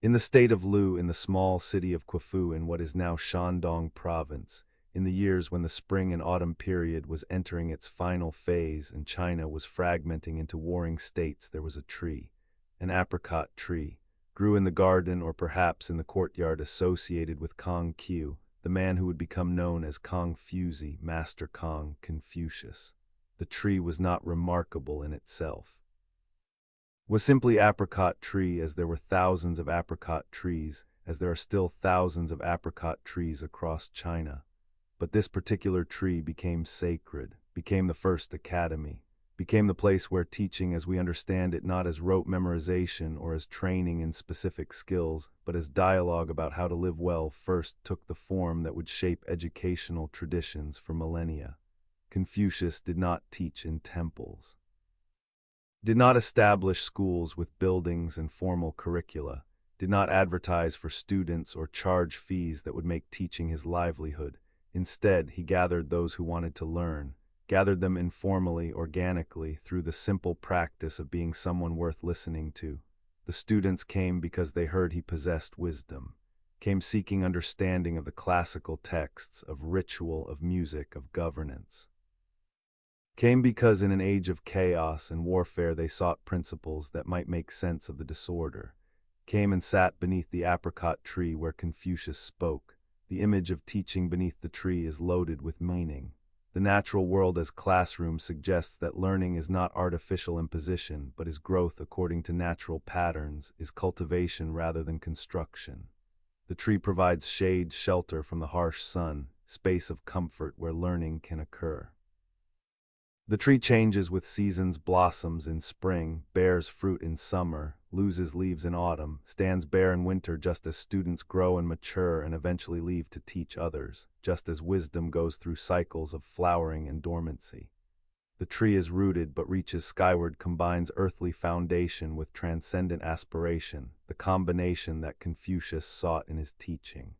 In the state of Lu, in the small city of Quafu in what is now Shandong province, in the years when the spring and autumn period was entering its final phase and China was fragmenting into warring states, there was a tree, an apricot tree, grew in the garden or perhaps in the courtyard associated with Kong Qiu, the man who would become known as Confuci, Master Kong Confucius. The tree was not remarkable in itself. Was simply apricot tree, as there were thousands of apricot trees, as there are still thousands of apricot trees across China. But this particular tree became sacred, became the first academy, became the place where teaching as we understand it, not as rote memorization or as training in specific skills, but as dialogue about how to live well, first took the form that would shape educational traditions for millennia. Confucius did not teach in temples, did not establish schools with buildings and formal curricula, did not advertise for students or charge fees that would make teaching his livelihood. Instead, he gathered those who wanted to learn, gathered them informally, organically, through the simple practice of being someone worth listening to. The students came because they heard he possessed wisdom, came seeking understanding of the classical texts, of ritual, of music, of governance. Came because in an age of chaos and warfare they sought principles that might make sense of the disorder. Came and sat beneath the apricot tree where Confucius spoke. The image of teaching beneath the tree is loaded with meaning. The natural world as classroom suggests that learning is not artificial imposition, but is growth according to natural patterns, is cultivation rather than construction. The tree provides shade, shelter from the harsh sun, space of comfort where learning can occur. The tree changes with seasons, blossoms in spring, bears fruit in summer, loses leaves in autumn, stands bare in winter, just as students grow and mature and eventually leave to teach others, just as wisdom goes through cycles of flowering and dormancy. The tree is rooted but reaches skyward, combines earthly foundation with transcendent aspiration, the combination that Confucius sought in his teaching.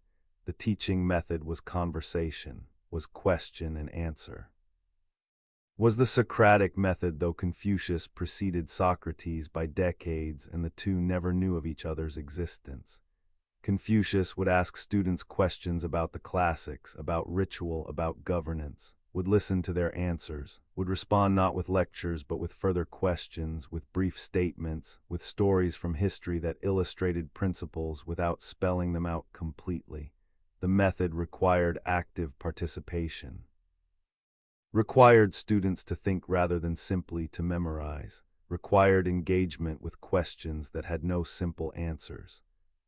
The teaching method was conversation, was question and answer. Was the Socratic method, though Confucius preceded Socrates by decades and the two never knew of each other's existence. Confucius would ask students questions about the classics, about ritual, about governance, would listen to their answers, would respond not with lectures but with further questions, with brief statements, with stories from history that illustrated principles without spelling them out completely. The method required active participation, required students to think rather than simply to memorize, required engagement with questions that had no simple answers.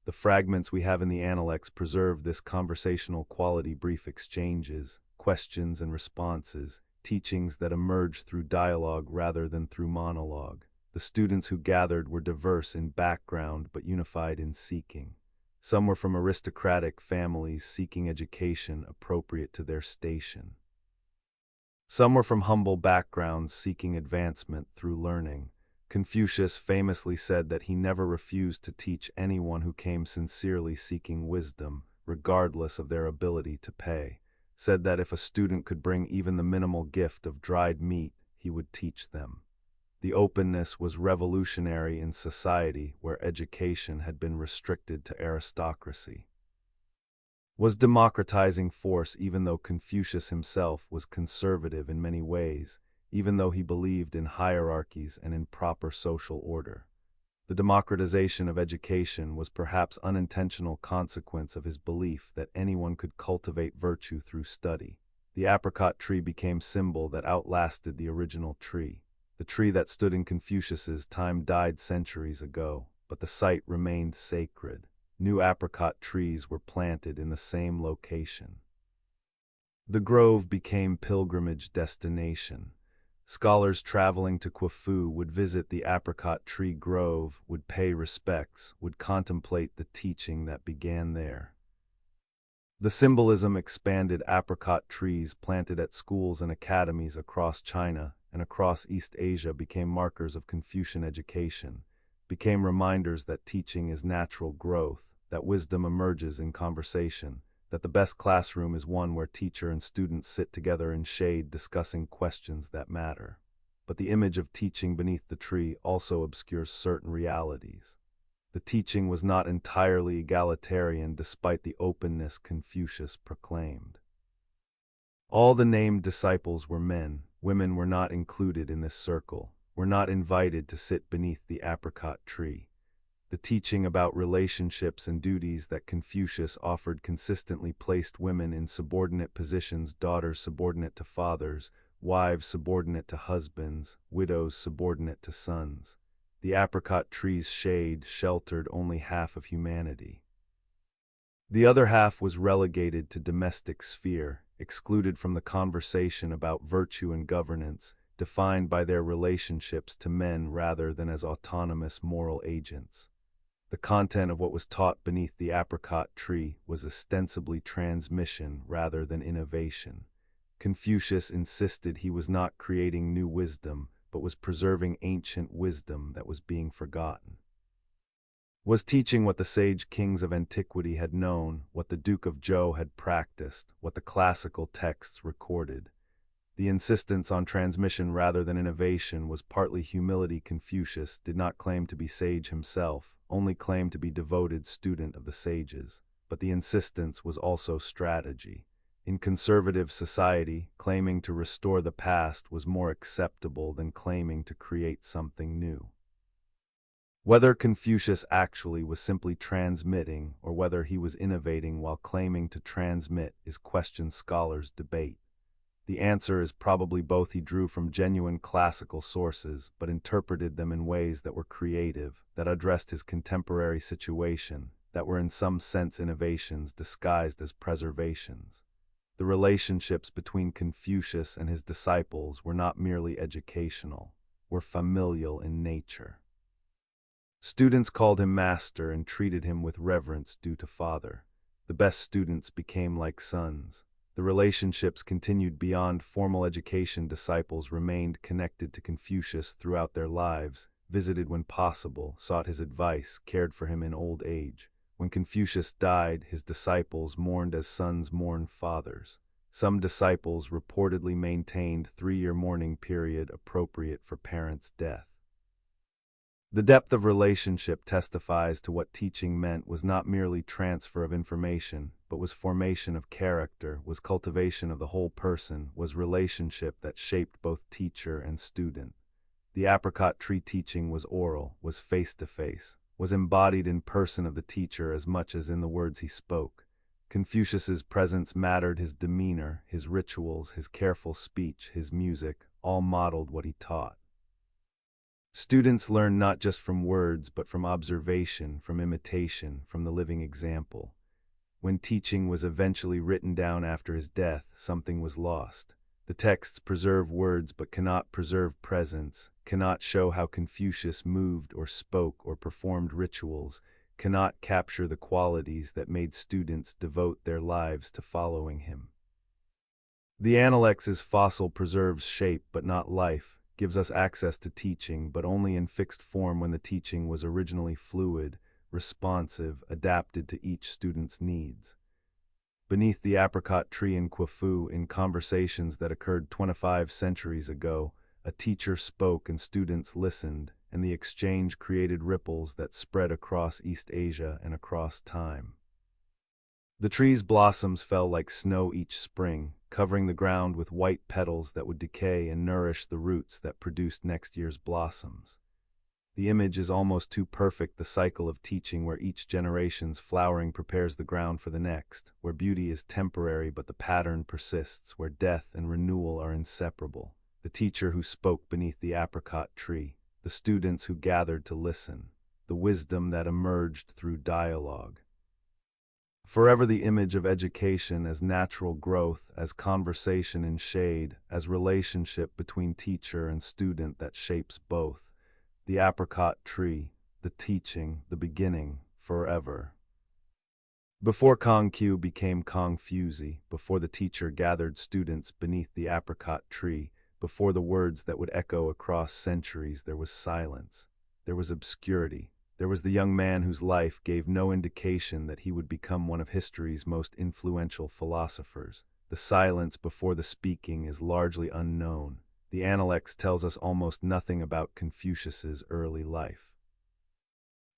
The fragments we have in the Analects preserve this conversational quality, brief exchanges, questions and responses, teachings that emerge through dialogue rather than through monologue. The students who gathered were diverse in background but unified in seeking. Some were from aristocratic families seeking education appropriate to their station. Some were from humble backgrounds seeking advancement through learning. Confucius famously said that he never refused to teach anyone who came sincerely seeking wisdom, regardless of their ability to pay. Said that if a student could bring even the minimal gift of dried meat, he would teach them. The openness was revolutionary in society where education had been restricted to aristocracy. Was democratizing force, even though Confucius himself was conservative in many ways, even though he believed in hierarchies and in proper social order. The democratization of education was perhaps unintentional consequence of his belief that anyone could cultivate virtue through study. The apricot tree became symbol that outlasted the original tree. The tree that stood in Confucius's time died centuries ago, but the site remained sacred. New apricot trees were planted in the same location. The grove became pilgrimage destination. Scholars traveling to Quafu would visit the apricot tree grove, would pay respects, would contemplate the teaching that began there. The symbolism expanded. Apricot trees planted at schools and academies across China and across East Asia became markers of Confucian education, became reminders that teaching is natural growth, that wisdom emerges in conversation, that the best classroom is one where teacher and students sit together in shade discussing questions that matter. But the image of teaching beneath the tree also obscures certain realities. The teaching was not entirely egalitarian despite the openness Confucius proclaimed. All the named disciples were men. Women were not included in this circle, were not invited to sit beneath the apricot tree. The teaching about relationships and duties that Confucius offered consistently placed women in subordinate positions: daughters subordinate to fathers, wives subordinate to husbands, widows subordinate to sons. The apricot tree's shade sheltered only half of humanity. The other half was relegated to domestic sphere, excluded from the conversation about virtue and governance, defined by their relationships to men rather than as autonomous moral agents. The content of what was taught beneath the apricot tree was ostensibly transmission rather than innovation. Confucius insisted he was not creating new wisdom, but was preserving ancient wisdom that was being forgotten. Was teaching what the sage kings of antiquity had known, what the Duke of Zhou had practiced, what the classical texts recorded. The insistence on transmission rather than innovation was partly humility. Confucius did not claim to be sage himself, only claimed to be devoted student of the sages, but the insistence was also strategy. In conservative society, claiming to restore the past was more acceptable than claiming to create something new. Whether Confucius actually was simply transmitting or whether he was innovating while claiming to transmit is question scholars debate. The answer is probably both. He drew from genuine classical sources, but interpreted them in ways that were creative, that addressed his contemporary situation, that were in some sense innovations disguised as preservations. The relationships between Confucius and his disciples were not merely educational, were familial in nature. Students called him master and treated him with reverence due to father. The best students became like sons. The relationships continued beyond formal education. Disciples remained connected to Confucius throughout their lives, visited when possible, sought his advice, cared for him in old age. When Confucius died, his disciples mourned as sons mourn fathers. Some disciples reportedly maintained 3-year mourning period appropriate for parents' death. The depth of relationship testifies to what teaching meant was not merely transfer of information, but was formation of character, was cultivation of the whole person, was relationship that shaped both teacher and student. The apricot tree teaching was oral, was face-to-face, was embodied in person of the teacher as much as in the words he spoke. Confucius's presence mattered. His demeanor, his rituals, his careful speech, his music, all modeled what he taught. Students learn not just from words but from observation, from imitation, from the living example. When teaching was eventually written down after his death, something was lost. The texts preserve words but cannot preserve presence, cannot show how Confucius moved or spoke or performed rituals, cannot capture the qualities that made students devote their lives to following him. The Analect's fossil preserves shape but not life, gives us access to teaching but only in fixed form when the teaching was originally fluid, responsive, adapted to each student's needs. Beneath the apricot tree in Quafu, in conversations that occurred 25 centuries ago, a teacher spoke and students listened, and the exchange created ripples that spread across East Asia and across time. The tree's blossoms fell like snow each spring, covering the ground with white petals that would decay and nourish the roots that produced next year's blossoms. The image is almost too perfect, the cycle of teaching where each generation's flowering prepares the ground for the next, where beauty is temporary but the pattern persists, where death and renewal are inseparable. The teacher who spoke beneath the apricot tree, the students who gathered to listen, the wisdom that emerged through dialogue. Forever the image of education as natural growth, as conversation in shade, as relationship between teacher and student that shapes both. The apricot tree, the teaching, the beginning, forever. Before Conq became Confusi, before the teacher gathered students beneath the apricot tree, before the words that would echo across centuries, there was silence, there was obscurity. There was the young man whose life gave no indication that he would become one of history's most influential philosophers. The silence before the speaking is largely unknown. The Analects tells us almost nothing about Confucius's early life.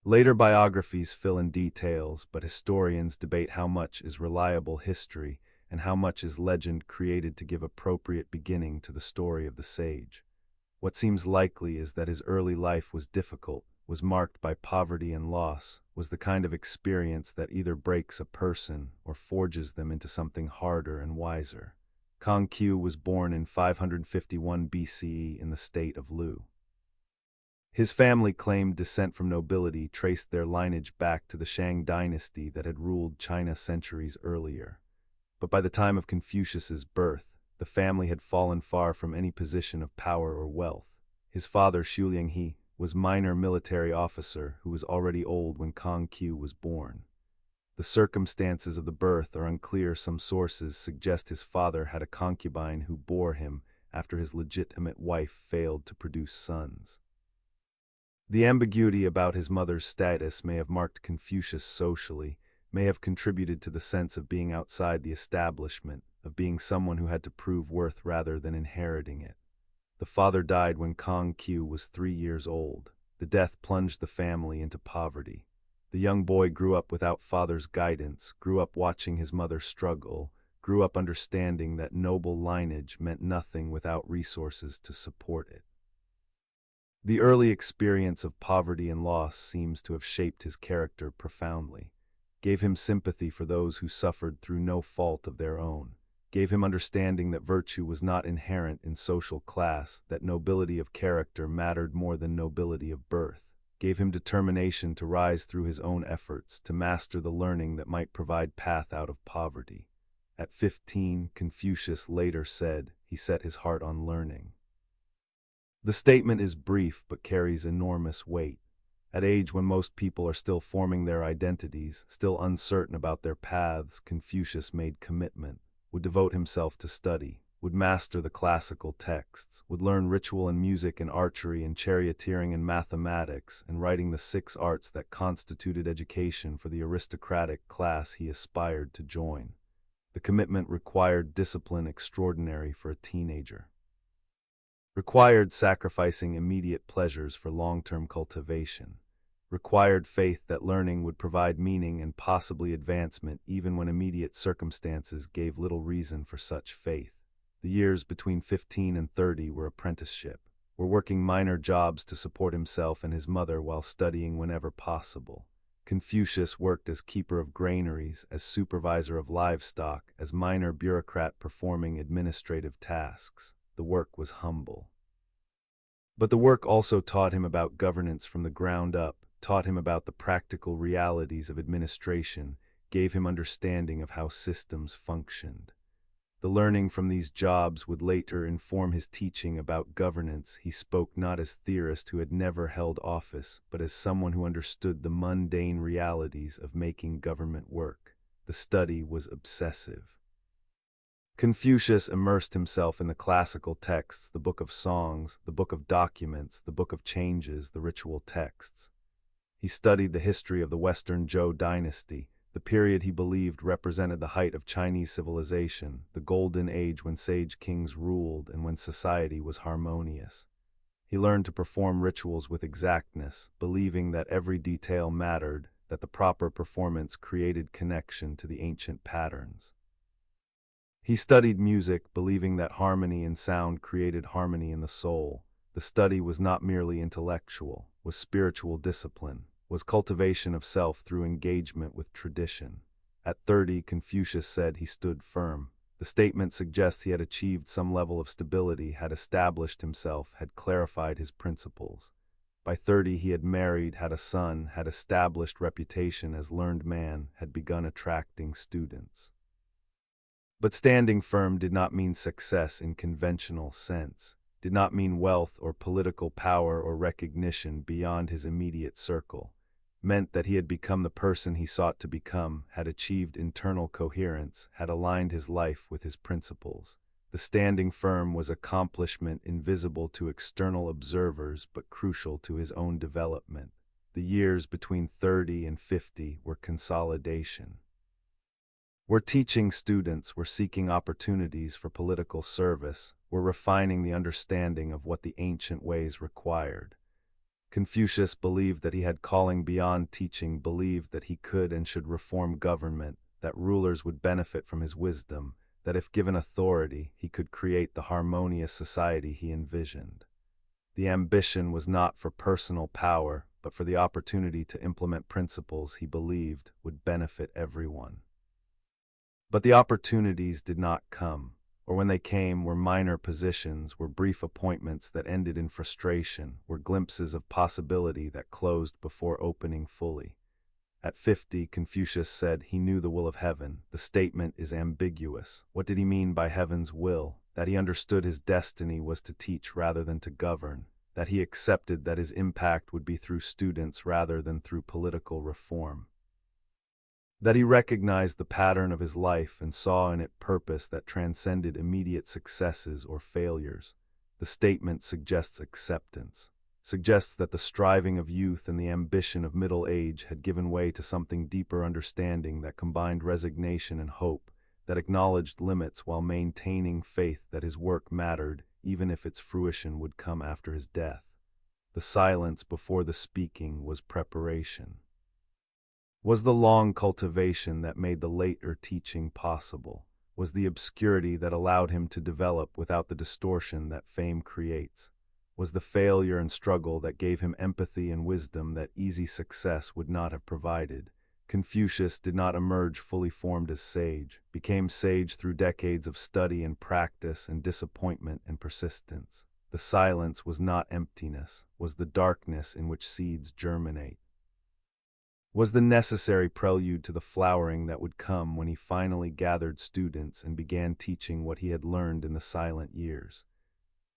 Later biographies fill in details, but historians debate how much is reliable history and how much is legend created to give appropriate beginning to the story of the sage. What seems likely is that his early life was difficult, was marked by poverty and loss, was the kind of experience that either breaks a person or forges them into something harder and wiser. Confucius was born in 551 BCE in the state of Lu. His family claimed descent from nobility traced their lineage back to the Shang dynasty that had ruled China centuries earlier. But by the time of Confucius's birth, the family had fallen far from any position of power or wealth. His father, Xu Lianghe, was minor military officer who was already old when Confucius was born. The circumstances of the birth are unclear. Some sources suggest his father had a concubine who bore him after his legitimate wife failed to produce sons. The ambiguity about his mother's status may have marked Confucius socially, may have contributed to the sense of being outside the establishment, of being someone who had to prove worth rather than inheriting it. The father died when Confucius was 3 years old. The death plunged the family into poverty. The young boy grew up without father's guidance, grew up watching his mother struggle, grew up understanding that noble lineage meant nothing without resources to support it. The early experience of poverty and loss seems to have shaped his character profoundly, gave him sympathy for those who suffered through no fault of their own, gave him understanding that virtue was not inherent in social class, that nobility of character mattered more than nobility of birth, gave him determination to rise through his own efforts, to master the learning that might provide path out of poverty. At 15, Confucius later said he set his heart on learning. The statement is brief but carries enormous weight. At age when most people are still forming their identities, still uncertain about their paths, Confucius made commitment, would devote himself to study, would master the classical texts, would learn ritual and music and archery and charioteering and mathematics and writing, the 6 arts that constituted education for the aristocratic class he aspired to join. The commitment required discipline extraordinary for a teenager. Required sacrificing immediate pleasures for long-term cultivation. Required faith that learning would provide meaning and possibly advancement even when immediate circumstances gave little reason for such faith. The years between 15 and 30 were apprenticeship, were working minor jobs to support himself and his mother while studying whenever possible. Confucius worked as keeper of granaries, as supervisor of livestock, as minor bureaucrat performing administrative tasks. The work was humble. But the work also taught him about governance from the ground up, taught him about the practical realities of administration, gave him understanding of how systems functioned. The learning from these jobs would later inform his teaching about governance. He spoke not as theorist who had never held office, but as someone who understood the mundane realities of making government work. The study was obsessive. Confucius immersed himself in the classical texts, the Book of Songs, the Book of Documents, the Book of Changes, the ritual texts. He studied the history of the Western Zhou dynasty, the period he believed represented the height of Chinese civilization, the golden age when sage kings ruled and when society was harmonious. He learned to perform rituals with exactness, believing that every detail mattered, that the proper performance created connection to the ancient patterns. He studied music, believing that harmony in sound created harmony in the soul. The study was not merely intellectual, was spiritual discipline, was cultivation of self through engagement with tradition. At 30, Confucius said he stood firm. The statement suggests he had achieved some level of stability, had established himself, had clarified his principles. By 30, he had married, had a son, had established reputation as learned man, had begun attracting students. But standing firm did not mean success in conventional sense, did not mean wealth or political power or recognition beyond his immediate circle, meant that he had become the person he sought to become, had achieved internal coherence, had aligned his life with his principles. The standing firm was accomplishment invisible to external observers but crucial to his own development. The years between 30 and 50 were consolidation. We're teaching students, we're seeking opportunities for political service, we're refining the understanding of what the ancient ways required. Confucius believed that he had calling beyond teaching, believed that he could and should reform government, that rulers would benefit from his wisdom, that if given authority, he could create the harmonious society he envisioned. The ambition was not for personal power, but for the opportunity to implement principles he believed would benefit everyone. But the opportunities did not come, or when they came were minor positions, were brief appointments that ended in frustration, were glimpses of possibility that closed before opening fully. At 50, Confucius said he knew the will of heaven. The statement is ambiguous. What did he mean by heaven's will? That he understood his destiny was to teach rather than to govern, that he accepted that his impact would be through students rather than through political reform, that he recognized the pattern of his life and saw in it purpose that transcended immediate successes or failures. The statement suggests acceptance, suggests that the striving of youth and the ambition of middle age had given way to something deeper understanding that combined resignation and hope, that acknowledged limits while maintaining faith that his work mattered, even if its fruition would come after his death. The silence before the speaking was preparation. Was the long cultivation that made the later teaching possible, was the obscurity that allowed him to develop without the distortion that fame creates, was the failure and struggle that gave him empathy and wisdom that easy success would not have provided. Confucius did not emerge fully formed as sage, became sage through decades of study and practice and disappointment and persistence. The silence was not emptiness, was the darkness in which seeds germinate, was the necessary prelude to the flowering that would come when he finally gathered students and began teaching what he had learned in the silent years.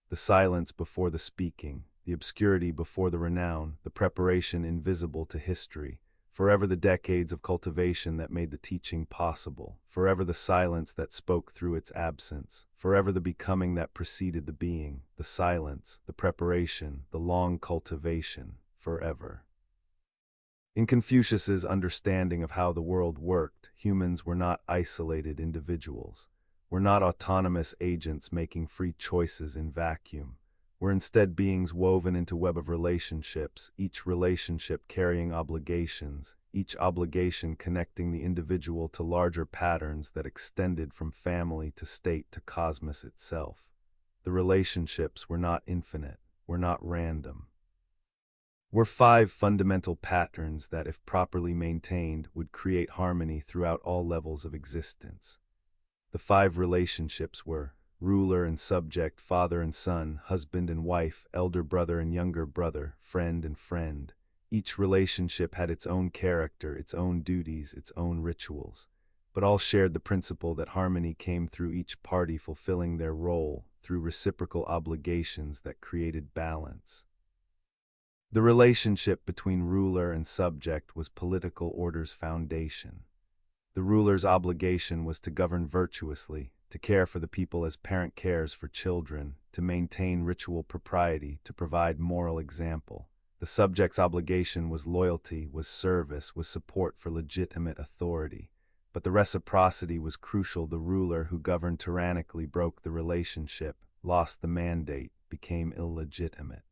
The silence before the speaking, the obscurity before the renown, the preparation invisible to history, forever the decades of cultivation that made the teaching possible, forever the silence that spoke through its absence, forever the becoming that preceded the being, the silence, the preparation, the long cultivation, forever. In Confucius's understanding of how the world worked, humans were not isolated individuals, were not autonomous agents making free choices in vacuum, were instead beings woven into a web of relationships, each relationship carrying obligations, each obligation connecting the individual to larger patterns that extended from family to state to cosmos itself. The relationships were not infinite, were not random, were 5 fundamental patterns that, if properly maintained, would create harmony throughout all levels of existence. The 5 relationships were ruler and subject, father and son, husband and wife, elder brother and younger brother, friend and friend. Each relationship had its own character, its own duties, its own rituals, but all shared the principle that harmony came through each party fulfilling their role, through reciprocal obligations that created balance. The relationship between ruler and subject was political order's foundation. The ruler's obligation was to govern virtuously, to care for the people as parent cares for children, to maintain ritual propriety, to provide moral example. The subject's obligation was loyalty, was service, was support for legitimate authority. But the reciprocity was crucial. The ruler who governed tyrannically broke the relationship, lost the mandate, became illegitimate.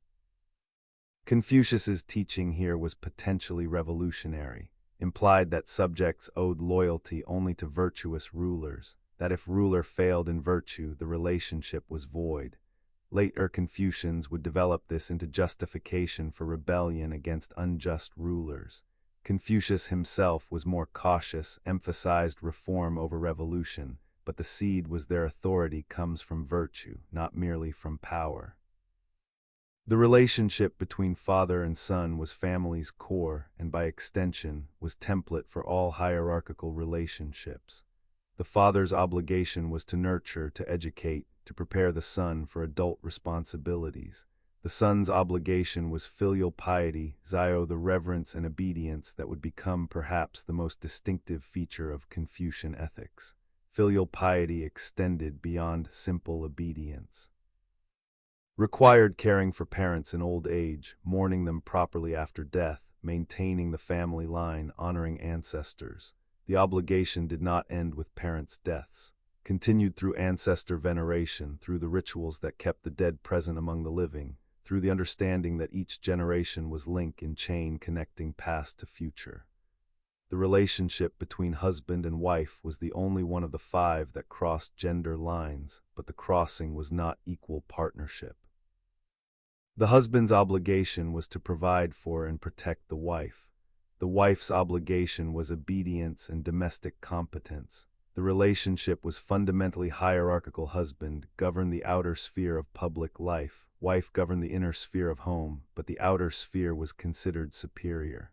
Confucius's teaching here was potentially revolutionary, implied that subjects owed loyalty only to virtuous rulers, that if ruler failed in virtue, the relationship was void. Later Confucians would develop this into justification for rebellion against unjust rulers. Confucius himself was more cautious, emphasized reform over revolution, but the seed was their authority comes from virtue, not merely from power. The relationship between father and son was family's core and by extension was template for all hierarchical relationships. The father's obligation was to nurture, to educate, to prepare the son for adult responsibilities. The son's obligation was filial piety, the reverence and obedience that would become perhaps the most distinctive feature of Confucian ethics. Filial piety extended beyond simple obedience, required caring for parents in old age, mourning them properly after death, maintaining the family line, honoring ancestors. The obligation did not end with parents' deaths, continued through ancestor veneration, through the rituals that kept the dead present among the living, through the understanding that each generation was link in chain connecting past to future. The relationship between husband and wife was the only one of the five that crossed gender lines, but the crossing was not equal partnership. The husband's obligation was to provide for and protect the wife. The wife's obligation was obedience and domestic competence. The relationship was fundamentally hierarchical. Husband governed the outer sphere of public life, wife governed the inner sphere of home, but the outer sphere was considered superior.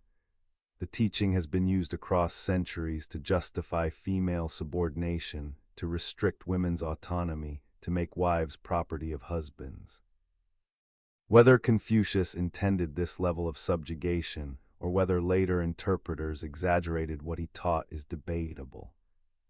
The teaching has been used across centuries to justify female subordination, to restrict women's autonomy, to make wives property of husbands. Whether Confucius intended this level of subjugation, or whether later interpreters exaggerated what he taught, is debatable.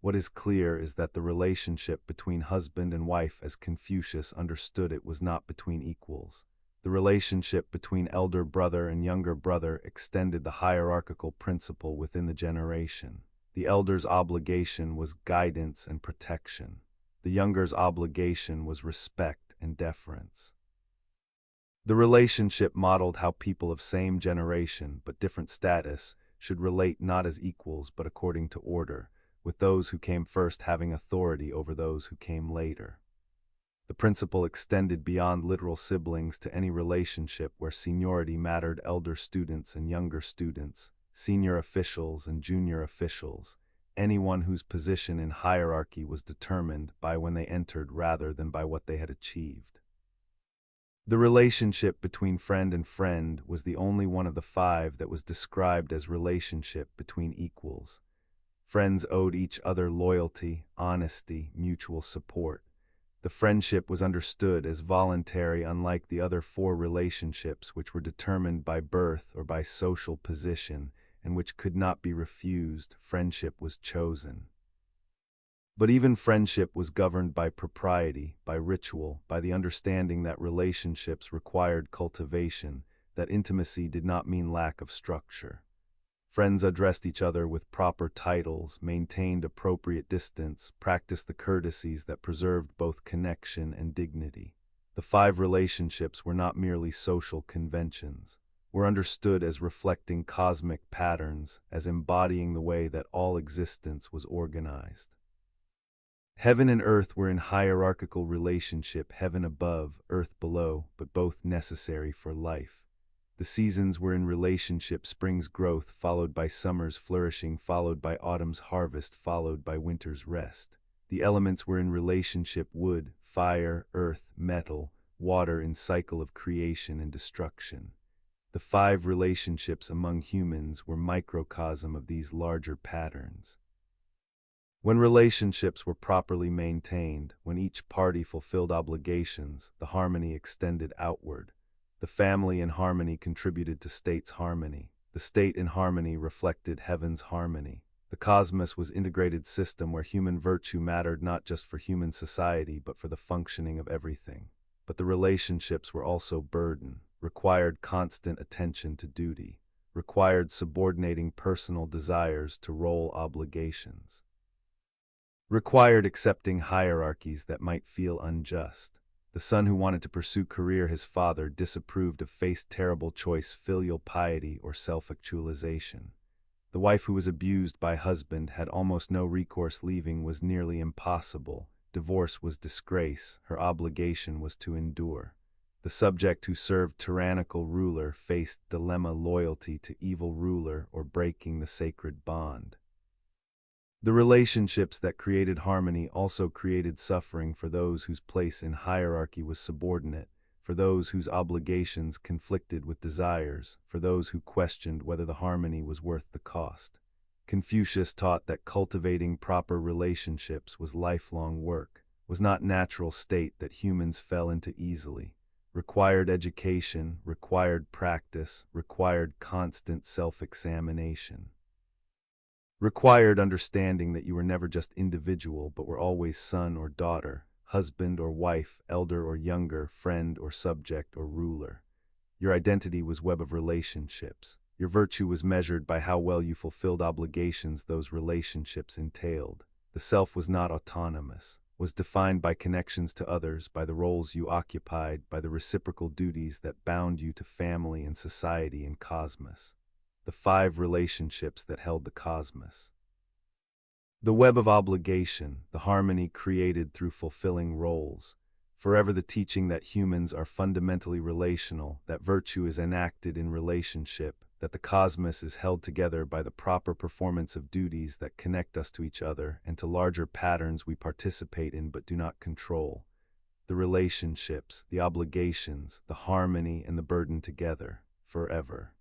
What is clear is that the relationship between husband and wife as Confucius understood it was not between equals. The relationship between elder brother and younger brother extended the hierarchical principle within the generation. The elder's obligation was guidance and protection. The younger's obligation was respect and deference. The relationship modeled how people of same generation but different status should relate not as equals but according to order, with those who came first having authority over those who came later. The principle extended beyond literal siblings to any relationship where seniority mattered: elder students and younger students, senior officials and junior officials, anyone whose position in hierarchy was determined by when they entered rather than by what they had achieved. The relationship between friend and friend was the only one of the five that was described as relationship between equals. Friends owed each other loyalty, honesty, mutual support. The friendship was understood as voluntary, unlike the other four relationships which were determined by birth or by social position, and which could not be refused. Friendship was chosen. But even friendship was governed by propriety, by ritual, by the understanding that relationships required cultivation, that intimacy did not mean lack of structure. Friends addressed each other with proper titles, maintained appropriate distance, practiced the courtesies that preserved both connection and dignity. The five relationships were not merely social conventions, were understood as reflecting cosmic patterns, as embodying the way that all existence was organized. Heaven and earth were in hierarchical relationship, heaven above, earth below, but both necessary for life. The seasons were in relationship: spring's growth followed by summer's flourishing, followed by autumn's harvest, followed by winter's rest. The elements were in relationship: wood, fire, earth, metal, water, in cycle of creation and destruction. The five relationships among humans were microcosm of these larger patterns. When relationships were properly maintained, when each party fulfilled obligations, the harmony extended outward. The family in harmony contributed to state's harmony. The state in harmony reflected heaven's harmony. The cosmos was an integrated system where human virtue mattered not just for human society but for the functioning of everything. But the relationships were also burden, required constant attention to duty, required subordinating personal desires to role obligations, required accepting hierarchies that might feel unjust. The son who wanted to pursue career his father disapproved of faced terrible choice: filial piety or self-actualization. The wife who was abused by husband had almost no recourse. Leaving was nearly impossible. Divorce was disgrace. Her obligation was to endure. The subject who served tyrannical ruler faced dilemma: loyalty to evil ruler or breaking the sacred bond. The relationships that created harmony also created suffering for those whose place in hierarchy was subordinate, for those whose obligations conflicted with desires, for those who questioned whether the harmony was worth the cost. Confucius taught that cultivating proper relationships was lifelong work, was not natural state that humans fell into easily. Required education, required practice, required constant self-examination. Required understanding that you were never just individual but were always son or daughter, husband or wife, elder or younger, friend or subject or ruler. Your identity was web of relationships. Your virtue was measured by how well you fulfilled obligations those relationships entailed. The self was not autonomous. was defined by connections to others, by the roles you occupied, by the reciprocal duties that bound you to family and society and cosmos. The 5 relationships that held the cosmos. The web of obligation, the harmony created through fulfilling roles. Forever the teaching that humans are fundamentally relational, that virtue is enacted in relationship, that the cosmos is held together by the proper performance of duties that connect us to each other and to larger patterns we participate in but do not control. The relationships, the obligations, the harmony and the burden together, forever.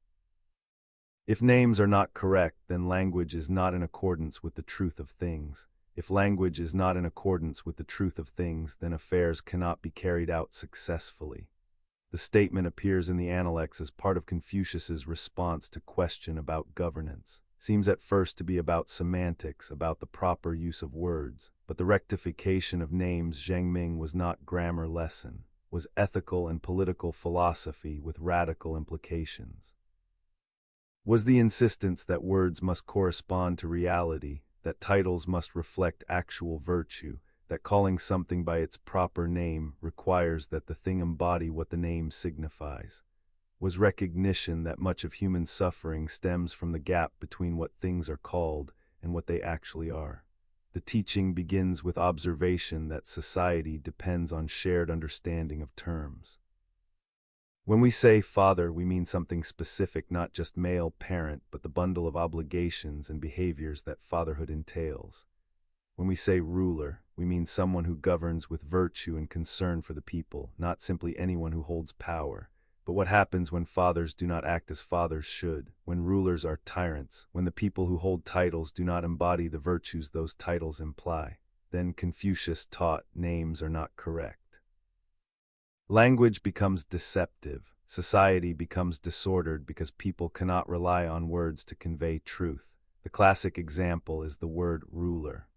If names are not correct, then language is not in accordance with the truth of things. If language is not in accordance with the truth of things, then affairs cannot be carried out successfully. The statement appears in the Analects as part of Confucius's response to question about governance. Seems at first to be about semantics, about the proper use of words, but the rectification of names Zhengming was not grammar lesson, was ethical and political philosophy with radical implications. Was the insistence that words must correspond to reality, that titles must reflect actual virtue, that calling something by its proper name requires that the thing embody what the name signifies. Was recognition that much of human suffering stems from the gap between what things are called and what they actually are. The teaching begins with observation that society depends on shared understanding of terms. When we say father, we mean something specific, not just male parent, but the bundle of obligations and behaviors that fatherhood entails. When we say ruler, we mean someone who governs with virtue and concern for the people, not simply anyone who holds power. But what happens when fathers do not act as fathers should, when rulers are tyrants, when the people who hold titles do not embody the virtues those titles imply? Then Confucius taught names are not correct. Language becomes deceptive. Society becomes disordered because people cannot rely on words to convey truth. The classic example is the word ruler.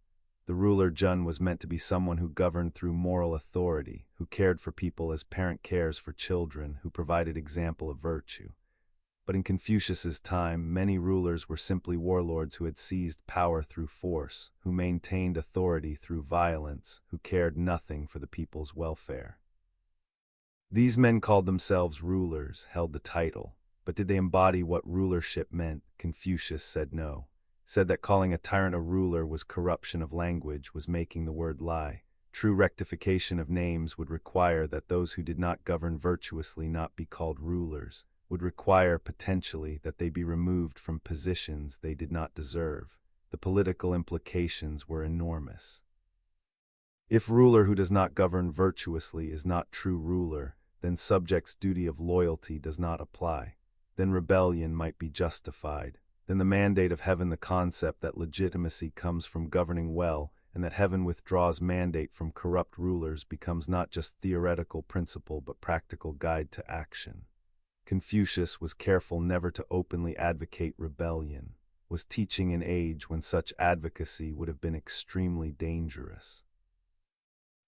The ruler Jun was meant to be someone who governed through moral authority, who cared for people as parent cares for children, who provided example of virtue. But in Confucius's time, many rulers were simply warlords who had seized power through force, who maintained authority through violence, who cared nothing for the people's welfare. These men called themselves rulers, held the title, but did they embody what rulership meant? Confucius said no. Said that calling a tyrant a ruler was corruption of language, was making the word lie. True rectification of names would require that those who did not govern virtuously not be called rulers, would require potentially that they be removed from positions they did not deserve. The political implications were enormous. If ruler who does not govern virtuously is not true ruler, then subjects' duty of loyalty does not apply. Then rebellion might be justified. Then the mandate of heaven, the concept that legitimacy comes from governing well, and that heaven withdraws mandate from corrupt rulers, becomes not just theoretical principle but practical guide to action. Confucius was careful never to openly advocate rebellion, was teaching an age when such advocacy would have been extremely dangerous.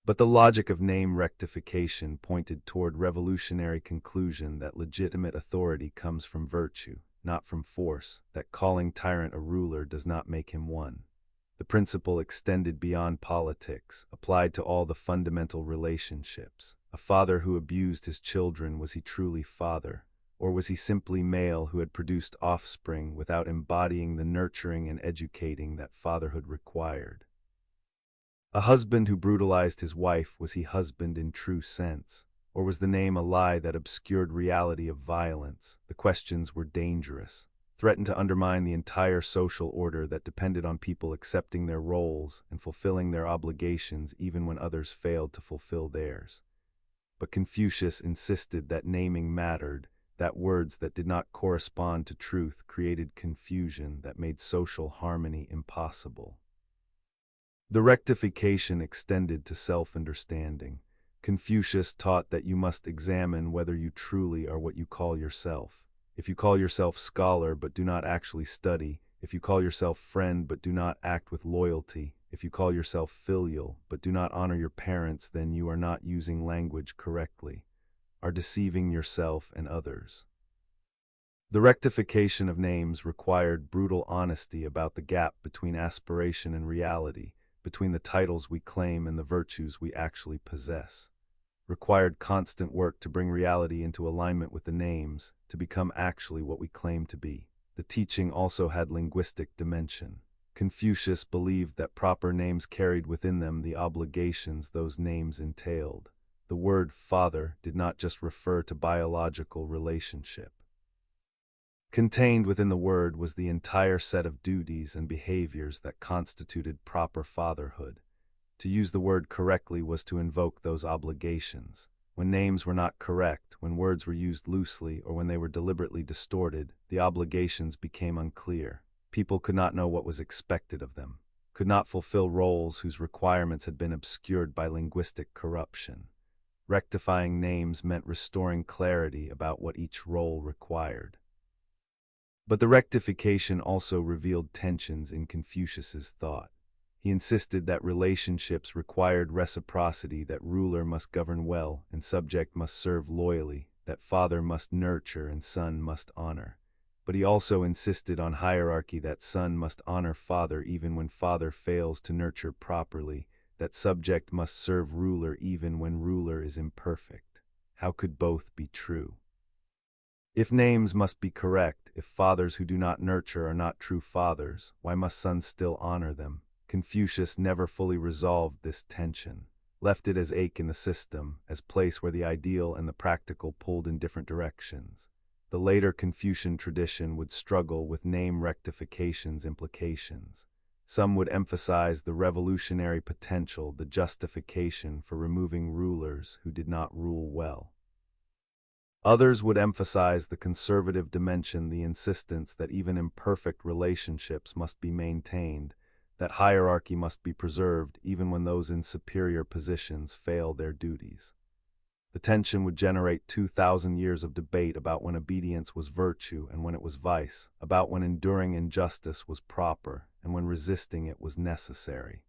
But the logic of name rectification pointed toward revolutionary conclusion that legitimate authority comes from virtue, not from force, that calling tyrant a ruler does not make him one. The principle extended beyond politics, applied to all the fundamental relationships. A father who abused his children, was he truly father? Or was he simply male who had produced offspring without embodying the nurturing and educating that fatherhood required? A husband who brutalized his wife, was he husband in true sense? Or was the name a lie that obscured reality of violence? The questions were dangerous, threatened to undermine the entire social order that depended on people accepting their roles and fulfilling their obligations even when others failed to fulfill theirs. But Confucius insisted that naming mattered, that words that did not correspond to truth created confusion that made social harmony impossible. The rectification extended to self-understanding. Confucius taught that you must examine whether you truly are what you call yourself. If you call yourself scholar but do not actually study, if you call yourself friend but do not act with loyalty, if you call yourself filial but do not honor your parents, then you are not using language correctly, are deceiving yourself and others. The rectification of names required brutal honesty about the gap between aspiration and reality, between the titles we claim and the virtues we actually possess. Required constant work to bring reality into alignment with the names, to become actually what we claim to be. The teaching also had linguistic dimension. Confucius believed that proper names carried within them the obligations those names entailed. The word father did not just refer to biological relationship. Contained within the word was the entire set of duties and behaviors that constituted proper fatherhood. To use the word correctly was to invoke those obligations. When names were not correct, when words were used loosely, or when they were deliberately distorted, the obligations became unclear. People could not know what was expected of them, could not fulfill roles whose requirements had been obscured by linguistic corruption. Rectifying names meant restoring clarity about what each role required. But the rectification also revealed tensions in Confucius's thought. He insisted that relationships required reciprocity, that ruler must govern well and subject must serve loyally, that father must nurture and son must honor. But he also insisted on hierarchy, that son must honor father even when father fails to nurture properly, that subject must serve ruler even when ruler is imperfect. How could both be true? If names must be correct, if fathers who do not nurture are not true fathers, why must sons still honor them? Confucius never fully resolved this tension, left it as ache in the system, as place where the ideal and the practical pulled in different directions. The later Confucian tradition would struggle with name rectification's implications. Some would emphasize the revolutionary potential, the justification for removing rulers who did not rule well. Others would emphasize the conservative dimension, the insistence that even imperfect relationships must be maintained, that hierarchy must be preserved even when those in superior positions fail their duties. The tension would generate 2,000 years of debate about when obedience was virtue and when it was vice, about when enduring injustice was proper and when resisting it was necessary.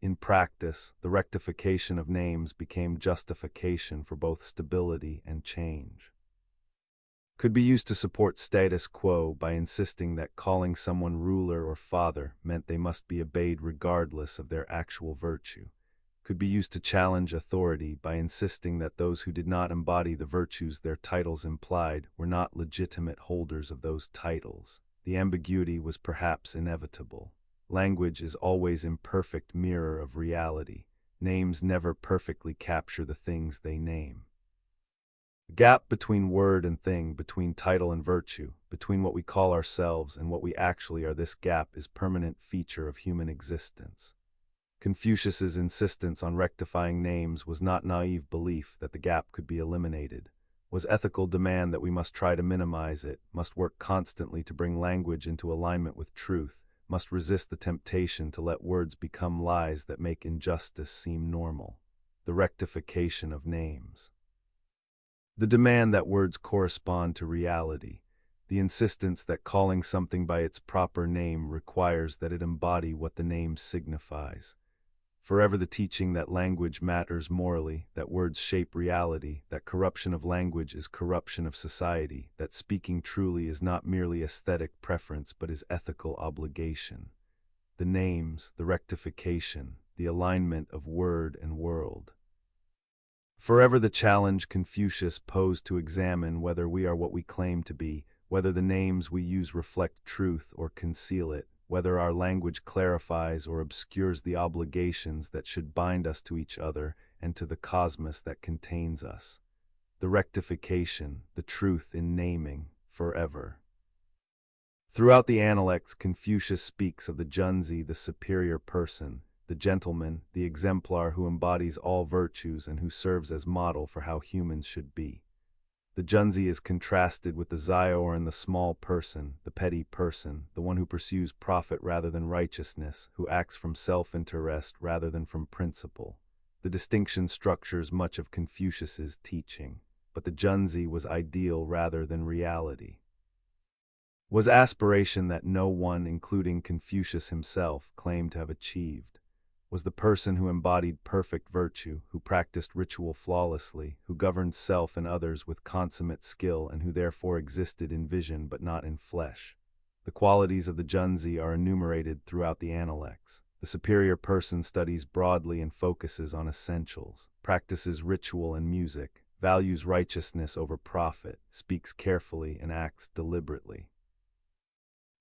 In practice, the rectification of names became justification for both stability and change. Could be used to support status quo by insisting that calling someone ruler or father meant they must be obeyed regardless of their actual virtue. Could be used to challenge authority by insisting that those who did not embody the virtues their titles implied were not legitimate holders of those titles. The ambiguity was perhaps inevitable. Language is always imperfect mirror of reality. Names never perfectly capture the things they name. The gap between word and thing, between title and virtue, between what we call ourselves and what we actually are, this gap is a permanent feature of human existence. Confucius's insistence on rectifying names was not naive belief that the gap could be eliminated, was ethical demand that we must try to minimize it, must work constantly to bring language into alignment with truth, must resist the temptation to let words become lies that make injustice seem normal. The rectification of names. The demand that words correspond to reality, the insistence that calling something by its proper name requires that it embody what the name signifies. Forever the teaching that language matters morally, that words shape reality, that corruption of language is corruption of society, that speaking truly is not merely aesthetic preference but is ethical obligation. The names, the rectification, the alignment of word and world. Forever the challenge Confucius posed to examine whether we are what we claim to be, whether the names we use reflect truth or conceal it, whether our language clarifies or obscures the obligations that should bind us to each other and to the cosmos that contains us. The rectification, the truth in naming, forever. Throughout the Analects, Confucius speaks of the Junzi, the superior person, the gentleman, the exemplar who embodies all virtues and who serves as model for how humans should be. The Junzi is contrasted with the Zioran, the small person, the petty person, the one who pursues profit rather than righteousness, who acts from self-interest rather than from principle. The distinction structures much of Confucius's teaching, but the Junzi was ideal rather than reality. Was aspiration that no one, including Confucius himself, claimed to have achieved. Was the person who embodied perfect virtue, who practiced ritual flawlessly, who governed self and others with consummate skill and who therefore existed in vision but not in flesh. The qualities of the Junzi are enumerated throughout the Analects. The superior person studies broadly and focuses on essentials, practices ritual and music, values righteousness over profit, speaks carefully and acts deliberately.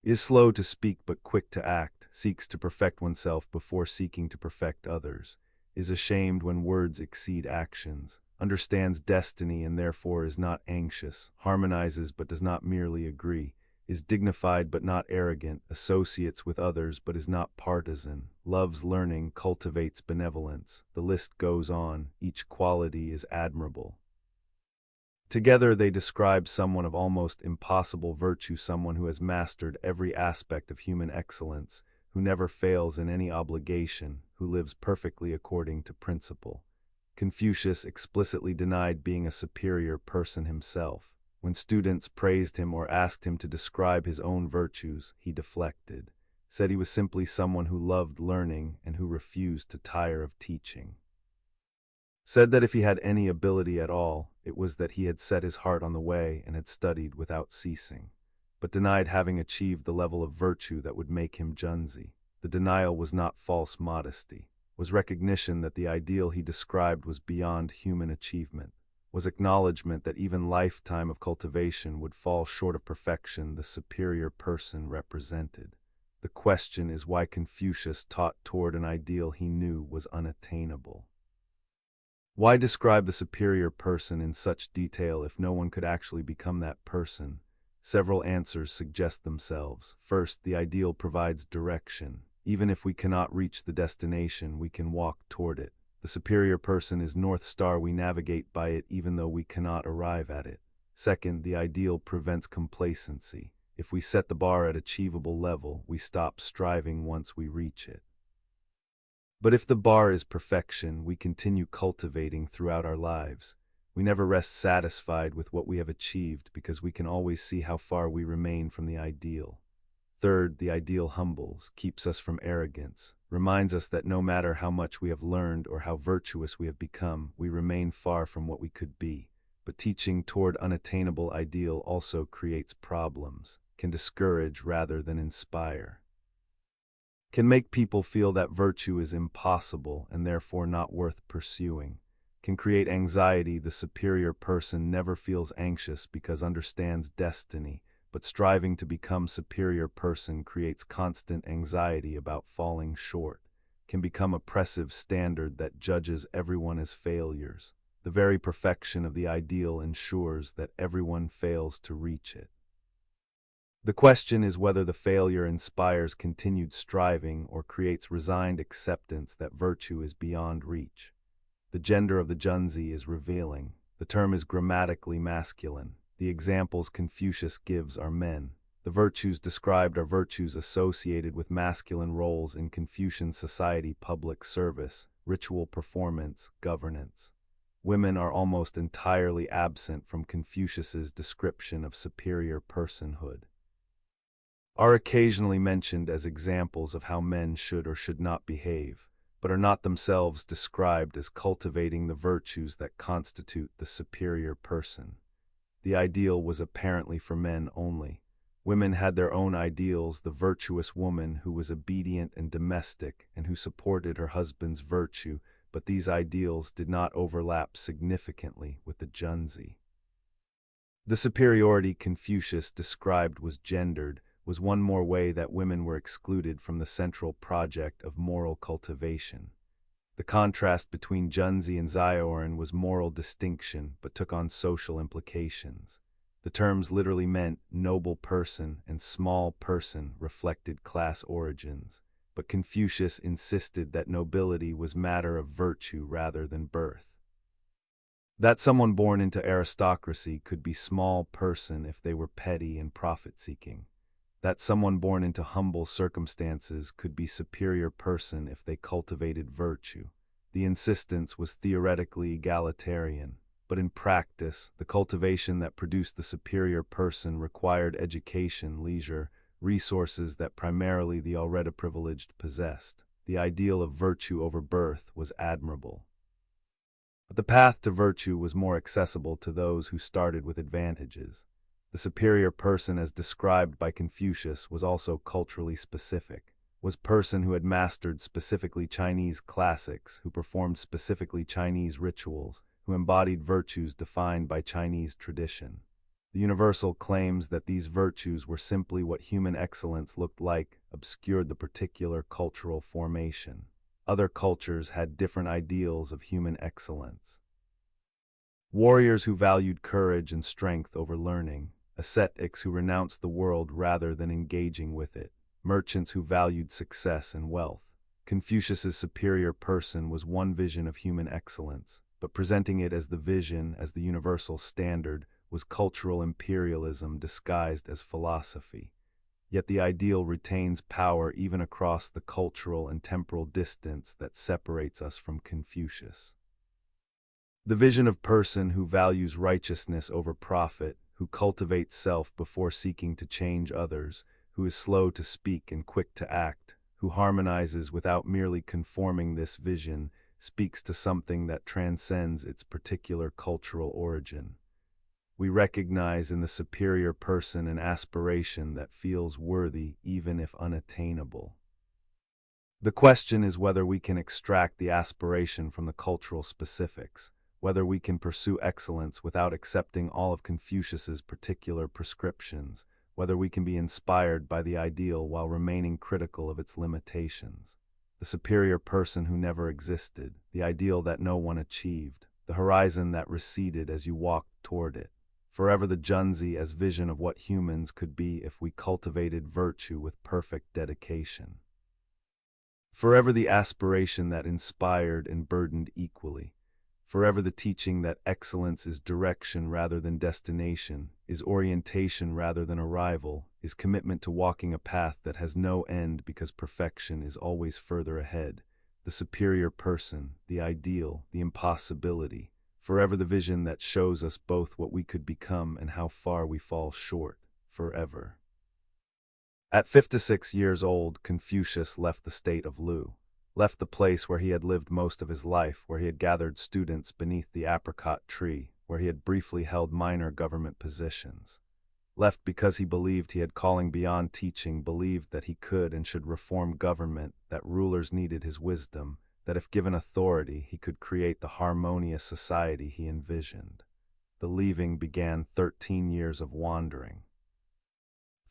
Is slow to speak but quick to act, seeks to perfect oneself before seeking to perfect others, is ashamed when words exceed actions, understands destiny and therefore is not anxious, harmonizes but does not merely agree, is dignified but not arrogant, associates with others but is not partisan, loves learning, cultivates benevolence. The list goes on, each quality is admirable. Together they describe someone of almost impossible virtue, someone who has mastered every aspect of human excellence, who never fails in any obligation, who lives perfectly according to principle. Confucius explicitly denied being a superior person himself. When students praised him or asked him to describe his own virtues, he deflected, said he was simply someone who loved learning and who refused to tire of teaching. Said that if he had any ability at all, it was that he had set his heart on the way and had studied without ceasing, but denied having achieved the level of virtue that would make him Junzi. The denial was not false modesty, was recognition that the ideal he described was beyond human achievement, was acknowledgement that even lifetime of cultivation would fall short of perfection the superior person represented. The question is why Confucius taught toward an ideal he knew was unattainable. Why describe the superior person in such detail if no one could actually become that person? Several answers suggest themselves. First, the ideal provides direction. Even if we cannot reach the destination, we can walk toward it. The superior person is North Star, we navigate by it even though we cannot arrive at it. Second, the ideal prevents complacency. If we set the bar at achievable level, we stop striving once we reach it. But if the bar is perfection, we continue cultivating throughout our lives. We never rest satisfied with what we have achieved because we can always see how far we remain from the ideal. Third, the ideal humbles, keeps us from arrogance, reminds us that no matter how much we have learned or how virtuous we have become, we remain far from what we could be. But teaching toward unattainable ideal also creates problems, can discourage rather than inspire, can make people feel that virtue is impossible and therefore not worth pursuing, can create anxiety. The superior person never feels anxious because understands destiny, but striving to become superior person creates constant anxiety about falling short, can become oppressive standard that judges everyone as failures. The very perfection of the ideal ensures that everyone fails to reach it. The question is whether the failure inspires continued striving or creates resigned acceptance that virtue is beyond reach. The gender of the Junzi is revealing. The term is grammatically masculine. The examples Confucius gives are men. The virtues described are virtues associated with masculine roles in Confucian society: public service, ritual performance, governance. Women are almost entirely absent from Confucius's description of superior personhood, are occasionally mentioned as examples of how men should or should not behave, but are not themselves described as cultivating the virtues that constitute the superior person. The ideal was apparently for men only. Women had their own ideals: the virtuous woman who was obedient and domestic and who supported her husband's virtue, but these ideals did not overlap significantly with the Junzi. The superiority Confucius described was gendered, was one more way that women were excluded from the central project of moral cultivation. The contrast between Junzi and Zioran was moral distinction, but took on social implications. The terms literally meant noble person and small person, reflected class origins, but Confucius insisted that nobility was matter of virtue rather than birth. That someone born into aristocracy could be small person if they were petty and profit-seeking. That someone born into humble circumstances could be superior person if they cultivated virtue. The insistence was theoretically egalitarian, but in practice, the cultivation that produced the superior person required education, leisure, resources that primarily the already privileged possessed. The ideal of virtue over birth was admirable, but the path to virtue was more accessible to those who started with advantages. The superior person, as described by Confucius, was also culturally specific. was person who had mastered specifically Chinese classics, who performed specifically Chinese rituals, who embodied virtues defined by Chinese tradition. The universal claims that these virtues were simply what human excellence looked like obscured the particular cultural formation. Other cultures had different ideals of human excellence. Warriors who valued courage and strength over learning, ascetics who renounced the world rather than engaging with it, merchants who valued success and wealth. Confucius's superior person was one vision of human excellence, but presenting it as the universal standard, was cultural imperialism disguised as philosophy. Yet the ideal retains power even across the cultural and temporal distance that separates us from Confucius. The vision of person who values righteousness over profit, who cultivates self before seeking to change others, who is slow to speak and quick to act, who harmonizes without merely conforming. This vision speaks to something that transcends its particular cultural origin. We recognize in the superior person an aspiration that feels worthy even if unattainable. The question is whether we can extract the aspiration from the cultural specifics, whether we can pursue excellence without accepting all of Confucius's particular prescriptions, whether we can be inspired by the ideal while remaining critical of its limitations. The superior person who never existed, the ideal that no one achieved, the horizon that receded as you walked toward it. Forever the Junzi as vision of what humans could be if we cultivated virtue with perfect dedication. Forever the aspiration that inspired and burdened equally. Forever the teaching that excellence is direction rather than destination, is orientation rather than arrival, is commitment to walking a path that has no end because perfection is always further ahead. The superior person, the ideal, the impossibility. Forever the vision that shows us both what we could become and how far we fall short. Forever. At 56 years old, Confucius left the state of Lu, left the place where he had lived most of his life, where he had gathered students beneath the apricot tree, where he had briefly held minor government positions. Left because he believed he had calling beyond teaching, believed that he could and should reform government, that rulers needed his wisdom, that if given authority, he could create the harmonious society he envisioned. The leaving began 13 years of wandering.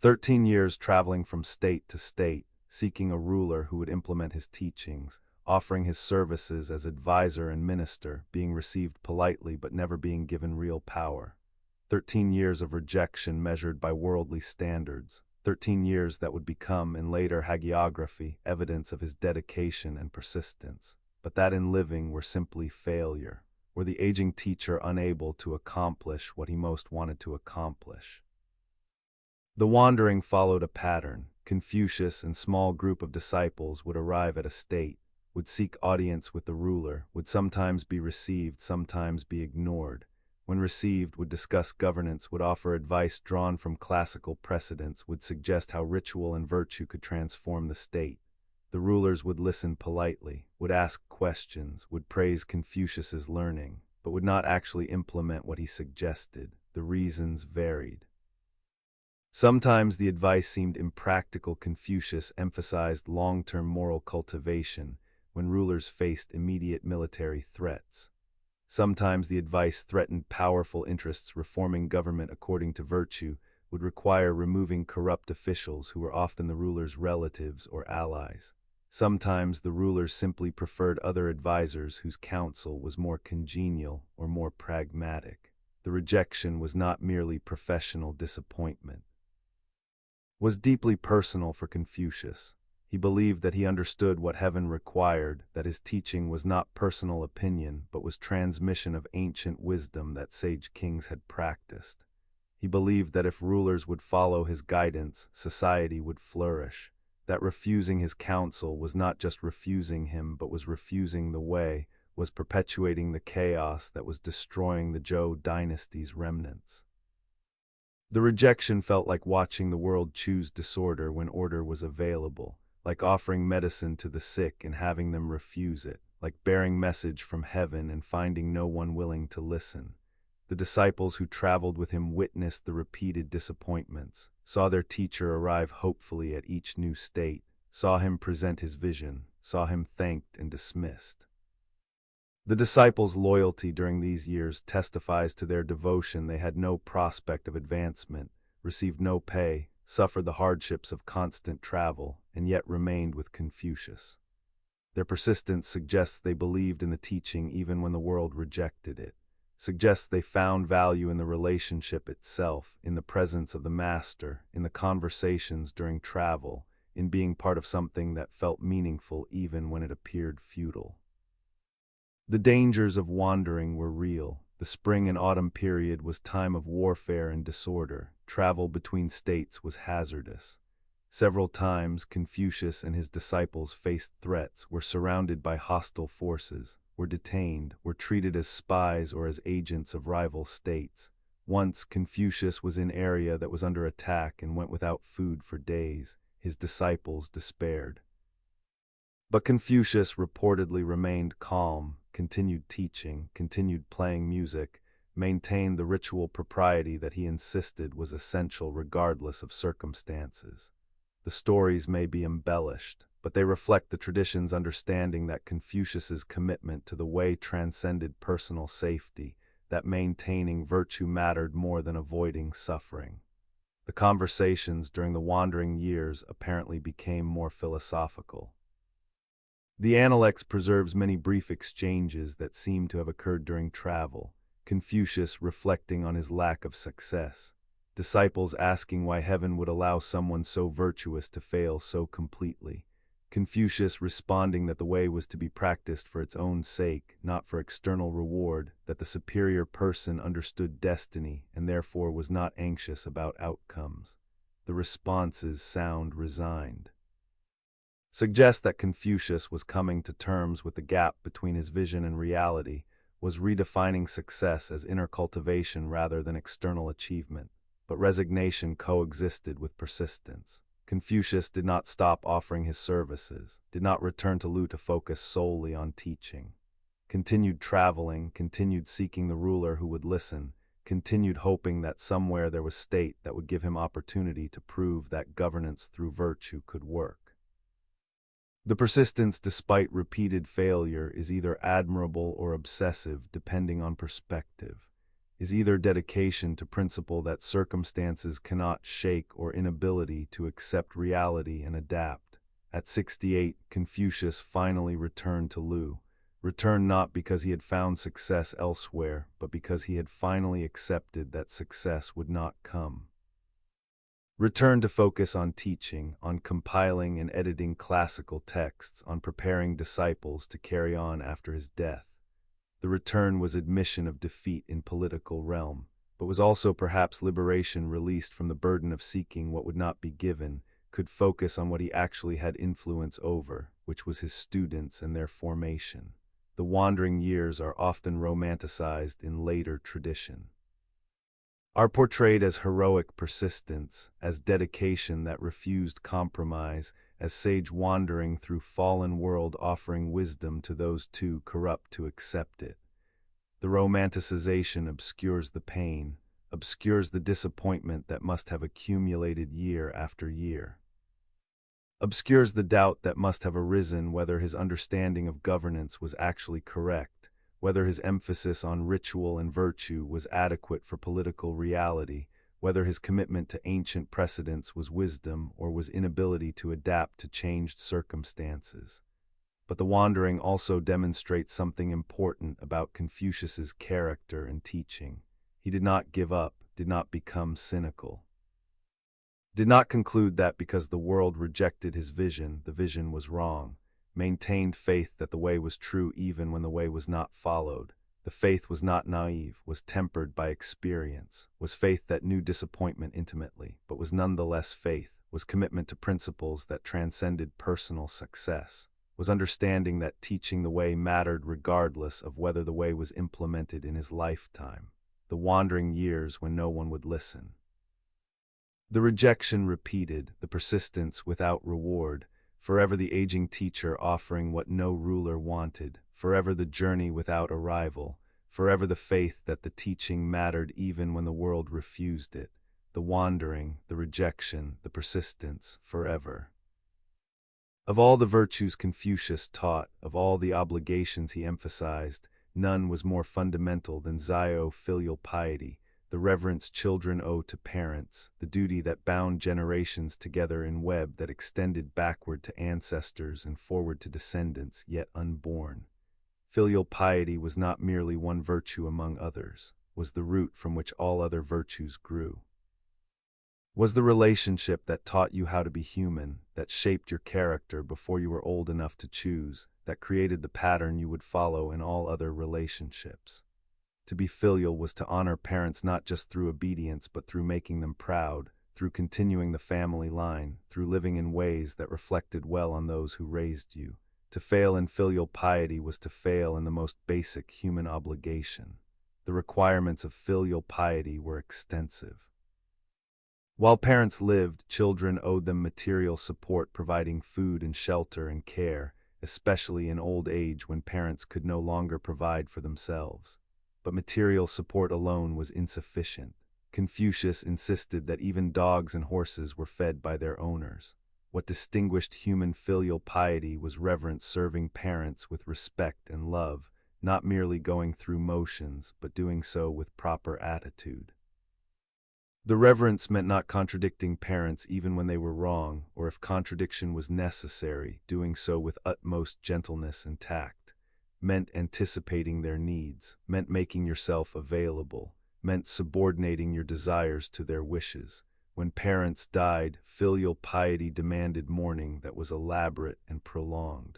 13 years traveling from state to state, seeking a ruler who would implement his teachings, offering his services as advisor and minister, being received politely but never being given real power. 13 years of rejection measured by worldly standards. 13 years that would become, in later hagiography, evidence of his dedication and persistence, but that in living were simply failure, were the aging teacher unable to accomplish what he most wanted to accomplish. The wandering followed a pattern. Confucius and small group of disciples would arrive at a state, would seek audience with the ruler, would sometimes be received, sometimes be ignored. When received, would discuss governance, would offer advice drawn from classical precedents, would suggest how ritual and virtue could transform the state. The rulers would listen politely, would ask questions, would praise Confucius's learning, but would not actually implement what he suggested. The reasons varied. Sometimes the advice seemed impractical. Confucius emphasized long-term moral cultivation when rulers faced immediate military threats. Sometimes the advice threatened powerful interests. Reforming government according to virtue would require removing corrupt officials who were often the ruler's relatives or allies. Sometimes the rulers simply preferred other advisors whose counsel was more congenial or more pragmatic. The rejection was not merely professional disappointment. Was deeply personal for Confucius. He believed that he understood what heaven required, that his teaching was not personal opinion, but was transmission of ancient wisdom that sage kings had practiced. He believed that if rulers would follow his guidance, society would flourish, that refusing his counsel was not just refusing him, but was refusing the way, was perpetuating the chaos that was destroying the Zhou dynasty's remnants. The rejection felt like watching the world choose disorder when order was available, like offering medicine to the sick and having them refuse it, like bearing message from heaven and finding no one willing to listen. The disciples who traveled with him witnessed the repeated disappointments, saw their teacher arrive hopefully at each new state, saw him present his vision, saw him thanked and dismissed. The disciples' loyalty during these years testifies to their devotion. They had no prospect of advancement, received no pay, suffered the hardships of constant travel, and yet remained with Confucius. Their persistence suggests they believed in the teaching even when the world rejected it, suggests they found value in the relationship itself, in the presence of the master, in the conversations during travel, in being part of something that felt meaningful even when it appeared futile. The dangers of wandering were real. The spring and autumn period was time of warfare and disorder. Travel between states was hazardous. Several times Confucius and his disciples faced threats, were surrounded by hostile forces, were detained, were treated as spies or as agents of rival states. Once Confucius was in area that was under attack and went without food for days. His disciples despaired. But Confucius reportedly remained calm, continued teaching, continued playing music, maintained the ritual propriety that he insisted was essential regardless of circumstances. The stories may be embellished, but they reflect the tradition's understanding that Confucius's commitment to the way transcended personal safety, that maintaining virtue mattered more than avoiding suffering. The conversations during the wandering years apparently became more philosophical. The Analects preserves many brief exchanges that seem to have occurred during travel, Confucius reflecting on his lack of success, disciples asking why heaven would allow someone so virtuous to fail so completely, Confucius responding that the way was to be practiced for its own sake, not for external reward, that the superior person understood destiny and therefore was not anxious about outcomes. The responses sound resigned, suggest that Confucius was coming to terms with the gap between his vision and reality, was redefining success as inner cultivation rather than external achievement. But resignation coexisted with persistence. Confucius did not stop offering his services, did not return to Lu to focus solely on teaching. Continued traveling, continued seeking the ruler who would listen, continued hoping that somewhere there was state that would give him opportunity to prove that governance through virtue could work. The persistence despite repeated failure is either admirable or obsessive, depending on perspective, is either dedication to principle that circumstances cannot shake or inability to accept reality and adapt. At 68, Confucius finally returned to Lu, returned not because he had found success elsewhere, but because he had finally accepted that success would not come. Return to focus on teaching, on compiling and editing classical texts, on preparing disciples to carry on after his death. The return was admission of defeat in political realm, but was also perhaps liberation released from the burden of seeking what would not be given, could focus on what he actually had influence over, which was his students and their formation. The wandering years are often romanticized in later tradition, are portrayed as heroic persistence, as dedication that refused compromise, as sage wandering through fallen world offering wisdom to those too corrupt to accept it. The romanticization obscures the pain, obscures the disappointment that must have accumulated year after year, obscures the doubt that must have arisen whether his understanding of governance was actually correct, whether his emphasis on ritual and virtue was adequate for political reality, whether his commitment to ancient precedents was wisdom or was inability to adapt to changed circumstances. But the wandering also demonstrates something important about Confucius's character and teaching. He did not give up, did not become cynical, did not conclude that because the world rejected his vision, the vision was wrong, maintained faith that the way was true even when the way was not followed. The faith was not naive, was tempered by experience, was faith that knew disappointment intimately, but was nonetheless faith, was commitment to principles that transcended personal success, was understanding that teaching the way mattered regardless of whether the way was implemented in his lifetime. The wandering years when no one would listen, the rejection repeated, the persistence without reward, forever the aging teacher offering what no ruler wanted, forever the journey without arrival, forever the faith that the teaching mattered even when the world refused it, the wandering, the rejection, the persistence, forever. Of all the virtues Confucius taught, of all the obligations he emphasized, none was more fundamental than filial piety, the reverence children owe to parents, the duty that bound generations together in web that extended backward to ancestors and forward to descendants yet unborn. Filial piety was not merely one virtue among others, was the root from which all other virtues grew. Was the relationship that taught you how to be human, that shaped your character before you were old enough to choose, that created the pattern you would follow in all other relationships. To be filial was to honor parents not just through obedience but through making them proud, through continuing the family line, through living in ways that reflected well on those who raised you. To fail in filial piety was to fail in the most basic human obligation. The requirements of filial piety were extensive. While parents lived, children owed them material support, providing food and shelter and care, especially in old age when parents could no longer provide for themselves. But material support alone was insufficient. Confucius insisted that even dogs and horses were fed by their owners. What distinguished human filial piety was reverence, serving parents with respect and love, not merely going through motions, but doing so with proper attitude. The reverence meant not contradicting parents even when they were wrong, or if contradiction was necessary, doing so with utmost gentleness and tact. Meant anticipating their needs, meant making yourself available, meant subordinating your desires to their wishes. When parents died, filial piety demanded mourning that was elaborate and prolonged.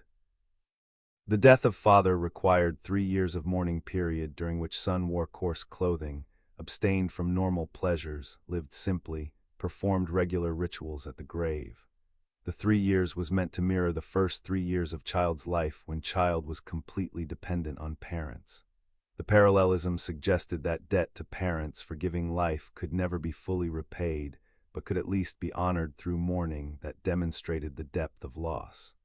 The death of father required 3 years of mourning period during which son wore coarse clothing, abstained from normal pleasures, lived simply, performed regular rituals at the grave. The 3 years was meant to mirror the first 3 years of child's life when child was completely dependent on parents. The parallelism suggested that debt to parents for giving life could never be fully repaid, but could at least be honored through mourning that demonstrated the depth of loss.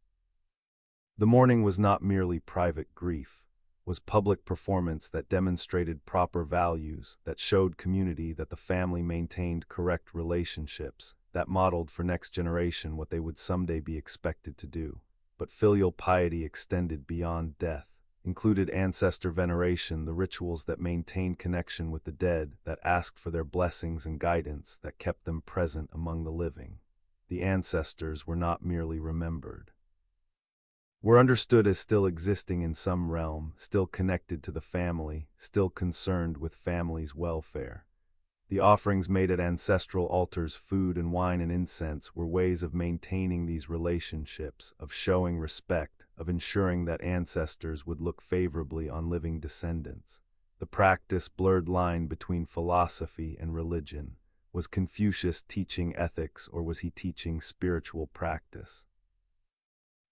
The mourning was not merely private grief, was public performance that demonstrated proper values, that showed community that the family maintained correct relationships, that modeled for next generation what they would someday be expected to do. But filial piety extended beyond death, included ancestor veneration, the rituals that maintained connection with the dead, that asked for their blessings and guidance, that kept them present among the living. The ancestors were not merely remembered, were understood as still existing in some realm, still connected to the family, still concerned with family's welfare. The offerings made at ancestral altars, food and wine and incense, were ways of maintaining these relationships, of showing respect, of ensuring that ancestors would look favorably on living descendants. The practice blurred line between philosophy and religion. Was Confucius teaching ethics, or was he teaching spiritual practice?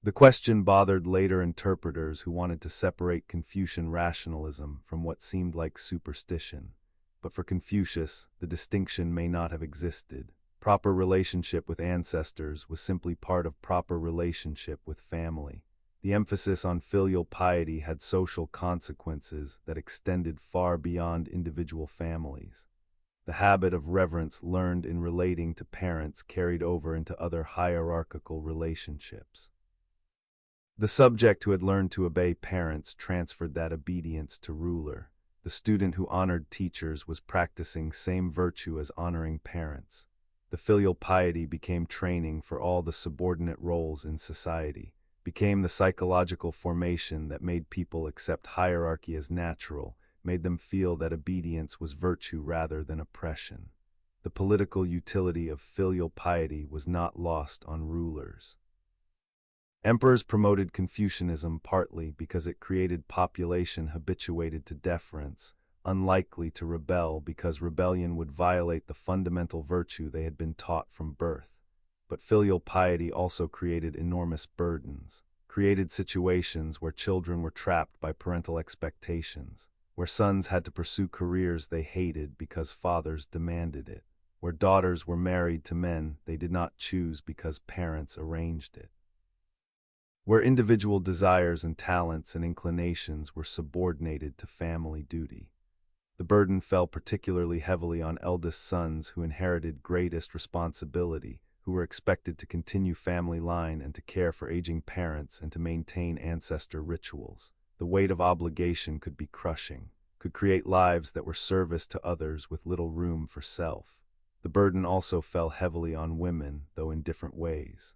The question bothered later interpreters who wanted to separate Confucian rationalism from what seemed like superstition. But for Confucius, the distinction may not have existed. Proper relationship with ancestors was simply part of proper relationship with family. The emphasis on filial piety had social consequences that extended far beyond individual families. The habit of reverence learned in relating to parents carried over into other hierarchical relationships. The subject who had learned to obey parents transferred that obedience to ruler. The student who honored teachers was practicing same virtue as honoring parents. The filial piety became training for all the subordinate roles in society, became the psychological formation that made people accept hierarchy as natural, made them feel that obedience was virtue rather than oppression. The political utility of filial piety was not lost on rulers. Emperors promoted Confucianism partly because it created population habituated to deference, unlikely to rebel because rebellion would violate the fundamental virtue they had been taught from birth. But filial piety also created enormous burdens, created situations where children were trapped by parental expectations, where sons had to pursue careers they hated because fathers demanded it, where daughters were married to men they did not choose because parents arranged it, where individual desires and talents and inclinations were subordinated to family duty. The burden fell particularly heavily on eldest sons who inherited greatest responsibility, who who were expected to continue family line and to care for aging parents and to maintain ancestor rituals. The weight of obligation could be crushing, could create lives that were service to others with little room for self. The burden also fell heavily on women, though in different ways.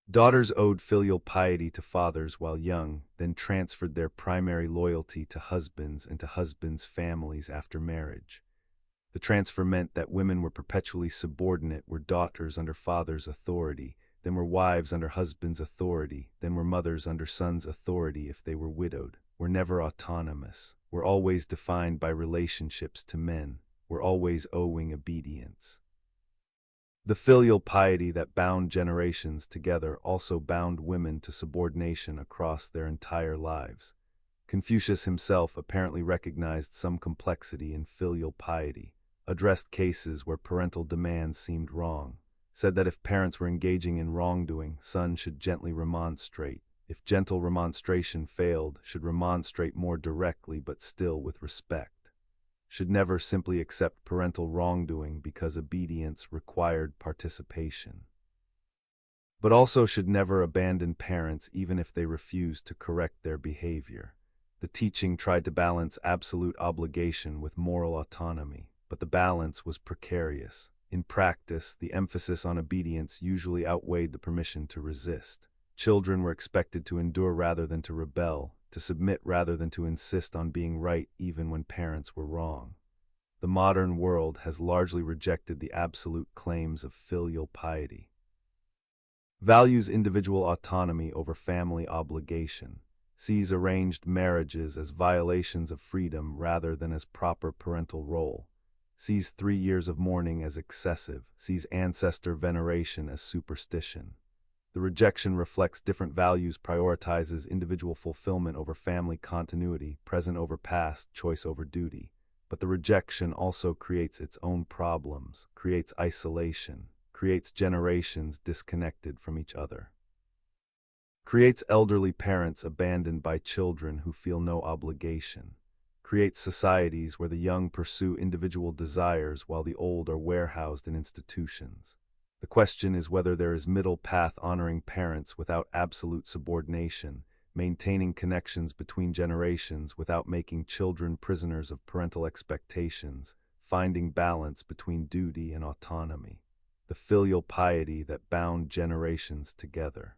Daughters owed filial piety to fathers while young, then transferred their primary loyalty to husbands and to husbands' families after marriage. The transfer meant that women were perpetually subordinate, were daughters under father's authority, then were wives under husband's authority, then were mothers under son's authority if they were widowed, were never autonomous, were always defined by relationships to men, were always owing obedience. The filial piety that bound generations together also bound women to subordination across their entire lives. Confucius himself apparently recognized some complexity in filial piety, addressed cases where parental demands seemed wrong, said that if parents were engaging in wrongdoing, sons should gently remonstrate. If gentle remonstration failed, should remonstrate more directly but still with respect. Should never simply accept parental wrongdoing because obedience required participation. But also should never abandon parents even if they refused to correct their behavior. The teaching tried to balance absolute obligation with moral autonomy, but the balance was precarious. In practice, the emphasis on obedience usually outweighed the permission to resist. Children were expected to endure rather than to rebel, to submit rather than to insist on being right even when parents were wrong. The modern world has largely rejected the absolute claims of filial piety. Values individual autonomy over family obligation, sees arranged marriages as violations of freedom rather than as proper parental role, sees 3 years of mourning as excessive, sees ancestor veneration as superstition. The rejection reflects different values, prioritizes individual fulfillment over family continuity, present over past, choice over duty. But the rejection also creates its own problems, creates isolation, creates generations disconnected from each other, creates elderly parents abandoned by children who feel no obligation, creates societies where the young pursue individual desires while the old are warehoused in institutions. The question is whether there is middle path honoring parents without absolute subordination, maintaining connections between generations without making children prisoners of parental expectations, finding balance between duty and autonomy. The filial piety that bound generations together.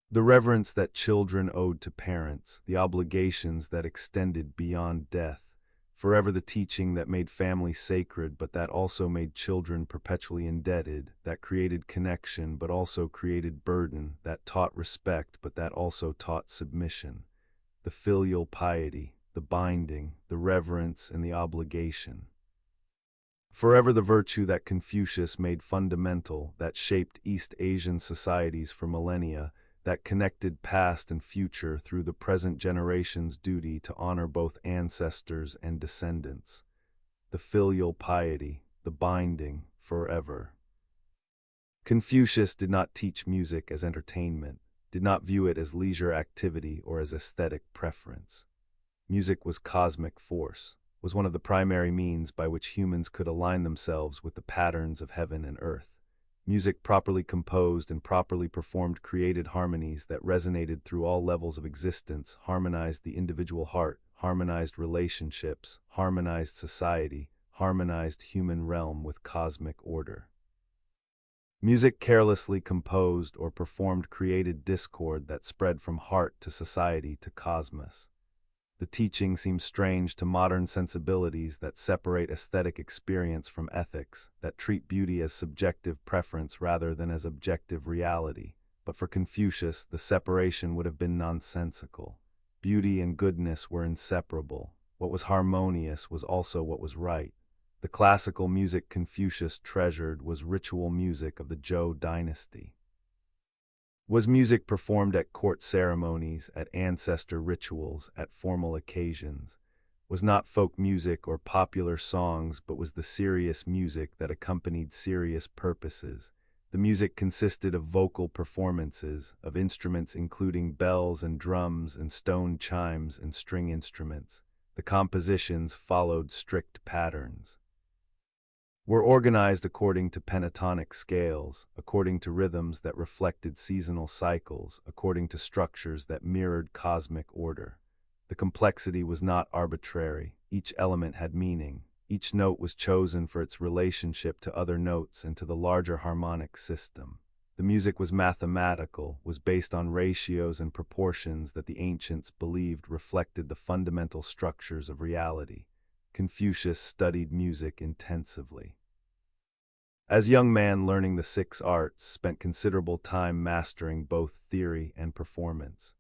The reverence that children owed to parents, the obligations that extended beyond death, forever the teaching that made family sacred but that also made children perpetually indebted, that created connection but also created burden, that taught respect but that also taught submission. The filial piety, the binding, the reverence, and the obligation. Forever the virtue that Confucius made fundamental, that shaped East Asian societies for millennia, that connected past and future through the present generation's duty to honor both ancestors and descendants. The filial piety, the binding, forever. Confucius did not teach music as entertainment, did not view it as leisure activity or as aesthetic preference. Music was cosmic force, was one of the primary means by which humans could align themselves with the patterns of heaven and earth. Music properly composed and properly performed created harmonies that resonated through all levels of existence, harmonized the individual heart, harmonized relationships, harmonized society, harmonized human realm with cosmic order. Music carelessly composed or performed created discord that spread from heart to society to cosmos. The teaching seems strange to modern sensibilities that separate aesthetic experience from ethics, that treat beauty as subjective preference rather than as objective reality. But for Confucius, the separation would have been nonsensical. Beauty and goodness were inseparable. What was harmonious was also what was right. The classical music Confucius treasured was ritual music of the Zhou dynasty. Was music performed at court ceremonies, at ancestor rituals, at formal occasions? Was not folk music or popular songs, but was the serious music that accompanied serious purposes. The music consisted of vocal performances, of instruments including bells and drums and stone chimes and string instruments. The compositions followed strict patterns. were organized according to pentatonic scales, according to rhythms that reflected seasonal cycles, according to structures that mirrored cosmic order. The complexity was not arbitrary. Each element had meaning. Each note was chosen for its relationship to other notes and to the larger harmonic system. The music was mathematical, was based on ratios and proportions that the ancients believed reflected the fundamental structures of reality. Confucius studied music intensively. As young man learning the 6 arts, spent considerable time mastering both theory and performance.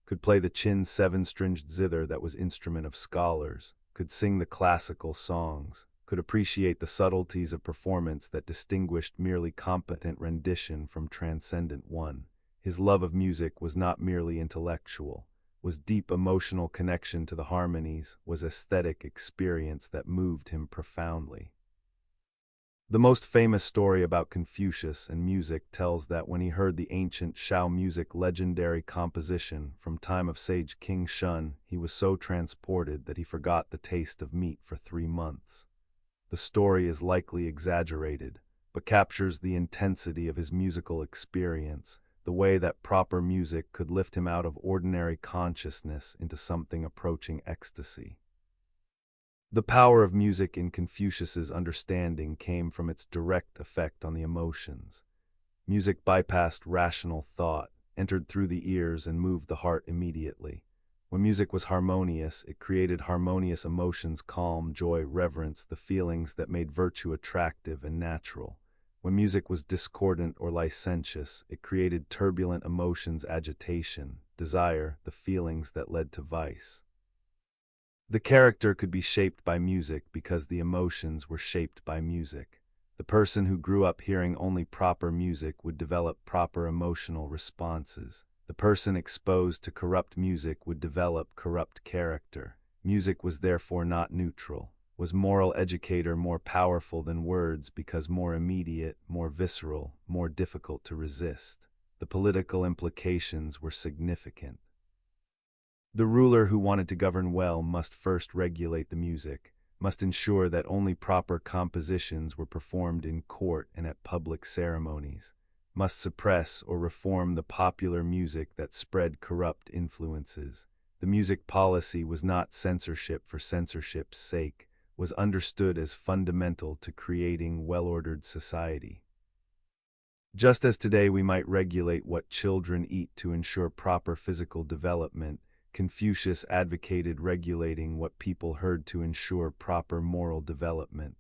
Could play the Qin 7-stringed zither that was instrument of scholars, could sing the classical songs, could appreciate the subtleties of performance that distinguished merely competent rendition from transcendent one. His love of music was not merely intellectual, was deep emotional connection to the harmonies, was aesthetic experience that moved him profoundly. The most famous story about Confucius and music tells that when he heard the ancient Shao music legendary composition from time of sage King Shun, he was so transported that he forgot the taste of meat for 3 months. The story is likely exaggerated, but captures the intensity of his musical experience, the way that proper music could lift him out of ordinary consciousness into something approaching ecstasy. The power of music in Confucius's understanding came from its direct effect on the emotions. Music bypassed rational thought, entered through the ears and moved the heart immediately. When music was harmonious, it created harmonious emotions, calm, joy, reverence, the feelings that made virtue attractive and natural. When music was discordant or licentious, it created turbulent emotions, agitation, desire, the feelings that led to vice. The character could be shaped by music because the emotions were shaped by music. The person who grew up hearing only proper music would develop proper emotional responses. The person exposed to corrupt music would develop corrupt character. Music was therefore not neutral. Was moral educator more powerful than words because more immediate, more visceral, more difficult to resist? The political implications were significant. The ruler who wanted to govern well must first regulate the music, must ensure that only proper compositions were performed in court and at public ceremonies, must suppress or reform the popular music that spread corrupt influences. The music policy was not censorship for censorship's sake, was understood as fundamental to creating well-ordered society. Just as today we might regulate what children eat to ensure proper physical development, Confucius advocated regulating what people heard to ensure proper moral development.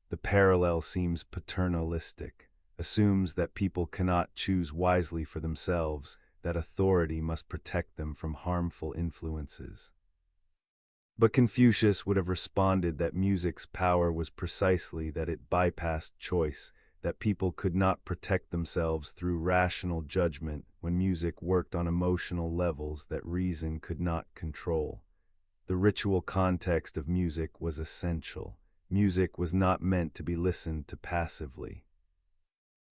The parallel seems paternalistic, assumes that people cannot choose wisely for themselves, that authority must protect them from harmful influences. But Confucius would have responded that music's power was precisely that it bypassed choice, that people could not protect themselves through rational judgment when music worked on emotional levels that reason could not control. The ritual context of music was essential. Music was not meant to be listened to passively.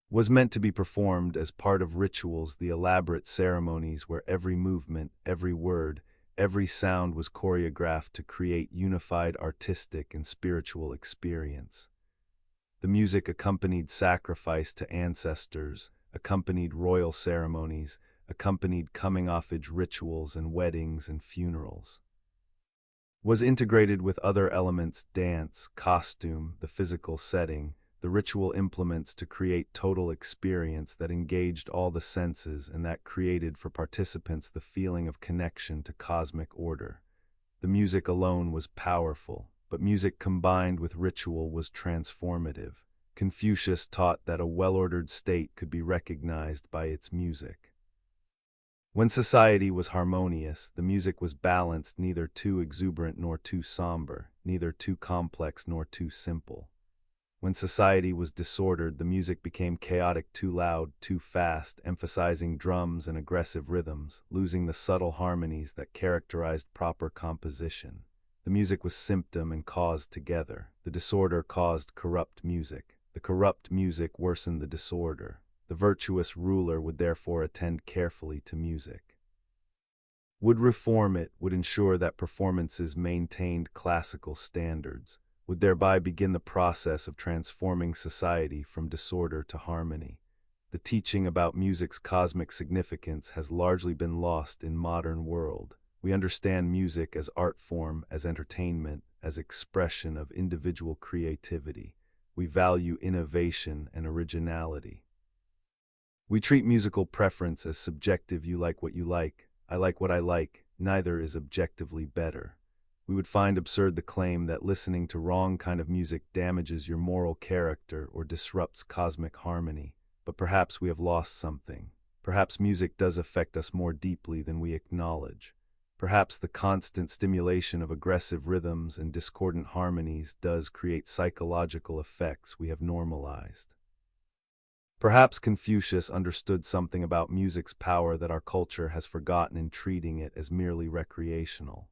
Was meant to be performed as part of rituals, the elaborate ceremonies where every movement, every word, every sound was choreographed to create unified artistic and spiritual experience. The music accompanied sacrifice to ancestors, accompanied royal ceremonies, accompanied coming-of-age rituals and weddings and funerals. Was integrated with other elements, dance, costume, the physical setting, the ritual implements to create total experience that engaged all the senses and that created for participants the feeling of connection to cosmic order. The music alone was powerful, but music combined with ritual was transformative. Confucius taught that a well-ordered state could be recognized by its music. When society was harmonious, the music was balanced, neither too exuberant nor too somber, neither too complex nor too simple. When society was disordered, the music became chaotic, too loud, too fast, emphasizing drums and aggressive rhythms, losing the subtle harmonies that characterized proper composition. The music was symptom and cause together. The disorder caused corrupt music. The corrupt music worsened the disorder. The virtuous ruler would therefore attend carefully to music. Would reform it, would ensure that performances maintained classical standards, would thereby begin the process of transforming society from disorder to harmony. The teaching about music's cosmic significance has largely been lost in modern world. We understand music as art form, as entertainment, as expression of individual creativity. We value innovation and originality. We treat musical preference as subjective. You like what you like, I like what I like, neither is objectively better. We would find absurd the claim that listening to wrong kind of music damages your moral character or disrupts cosmic harmony. But perhaps we have lost something. Perhaps music does affect us more deeply than we acknowledge. Perhaps the constant stimulation of aggressive rhythms and discordant harmonies does create psychological effects we have normalized. Perhaps Confucius understood something about music's power that our culture has forgotten in treating it as merely recreational.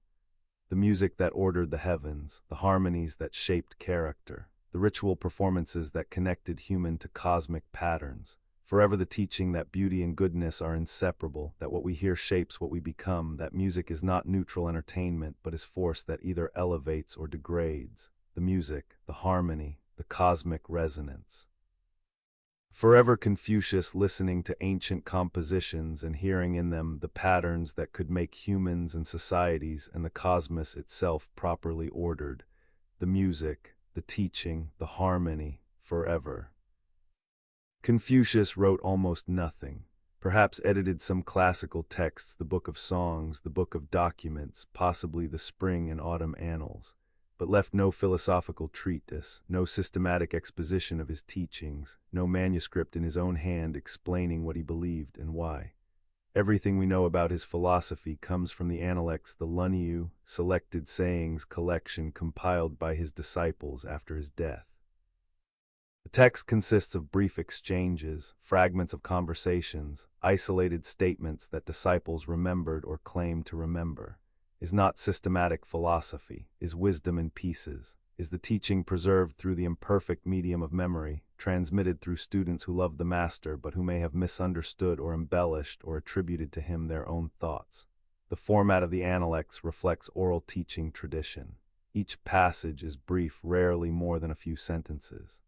The music that ordered the heavens, the harmonies that shaped character, the ritual performances that connected human to cosmic patterns. Forever the teaching that beauty and goodness are inseparable, that what we hear shapes what we become, that music is not neutral entertainment but is force that either elevates or degrades. The music, the harmony, the cosmic resonance. Forever Confucius listening to ancient compositions and hearing in them the patterns that could make humans and societies and the cosmos itself properly ordered. The music, the teaching, the harmony, forever. Confucius wrote almost nothing, perhaps edited some classical texts, the Book of Songs, the Book of Documents, possibly the Spring and Autumn Annals, but left no philosophical treatise, no systematic exposition of his teachings, no manuscript in his own hand explaining what he believed and why. Everything we know about his philosophy comes from the Analects, the Lunyu, selected sayings collection compiled by his disciples after his death. The text consists of brief exchanges, fragments of conversations, isolated statements that disciples remembered or claimed to remember. Is not systematic philosophy, is wisdom in pieces, is the teaching preserved through the imperfect medium of memory, transmitted through students who love the master but who may have misunderstood or embellished or attributed to him their own thoughts. The format of the Analects reflects oral teaching tradition. Each passage is brief, rarely more than a few sentences.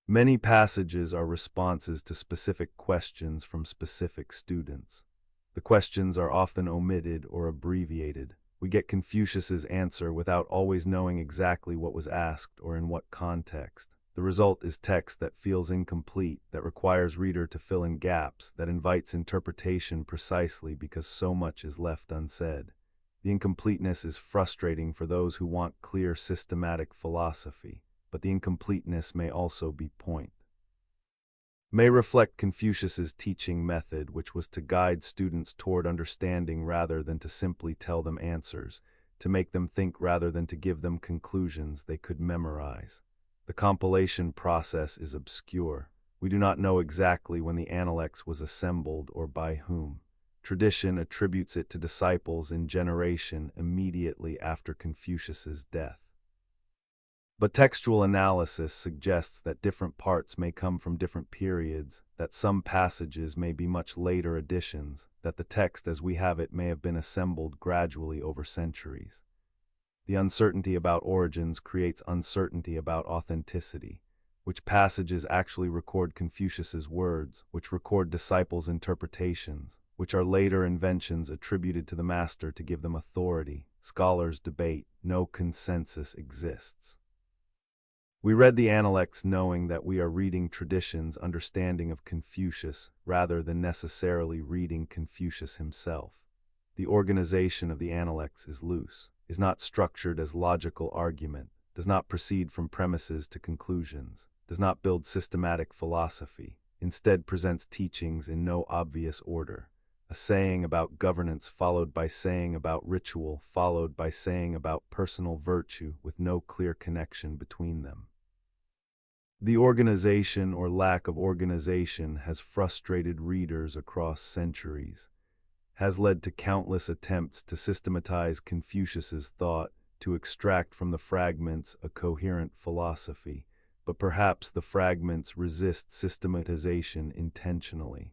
Many passages are responses to specific questions from specific students. The questions are often omitted or abbreviated. We get Confucius's answer without always knowing exactly what was asked or in what context. The result is text that feels incomplete, that requires reader to fill in gaps, that invites interpretation precisely because so much is left unsaid. The incompleteness is frustrating for those who want clear systematic philosophy, but the incompleteness may also be point. May reflect Confucius's teaching method, which was to guide students toward understanding rather than to simply tell them answers, to make them think rather than to give them conclusions they could memorize. The compilation process is obscure. We do not know exactly when the Analects was assembled or by whom. Tradition attributes it to disciples in generation immediately after Confucius's death. But textual analysis suggests that different parts may come from different periods, that some passages may be much later additions, that the text as we have it may have been assembled gradually over centuries. The uncertainty about origins creates uncertainty about authenticity. Which passages actually record Confucius's words, which record disciples' interpretations, which are later inventions attributed to the master to give them authority. Scholars debate, no consensus exists. We read the Analects knowing that we are reading tradition's understanding of Confucius rather than necessarily reading Confucius himself. The organization of the Analects is loose, is not structured as logical argument, does not proceed from premises to conclusions, does not build systematic philosophy, instead presents teachings in no obvious order. A saying about governance followed by saying about ritual followed by saying about personal virtue with no clear connection between them. The organization or lack of organization has frustrated readers across centuries, has led to countless attempts to systematize Confucius's thought, to extract from the fragments a coherent philosophy, but perhaps the fragments resist systematization intentionally.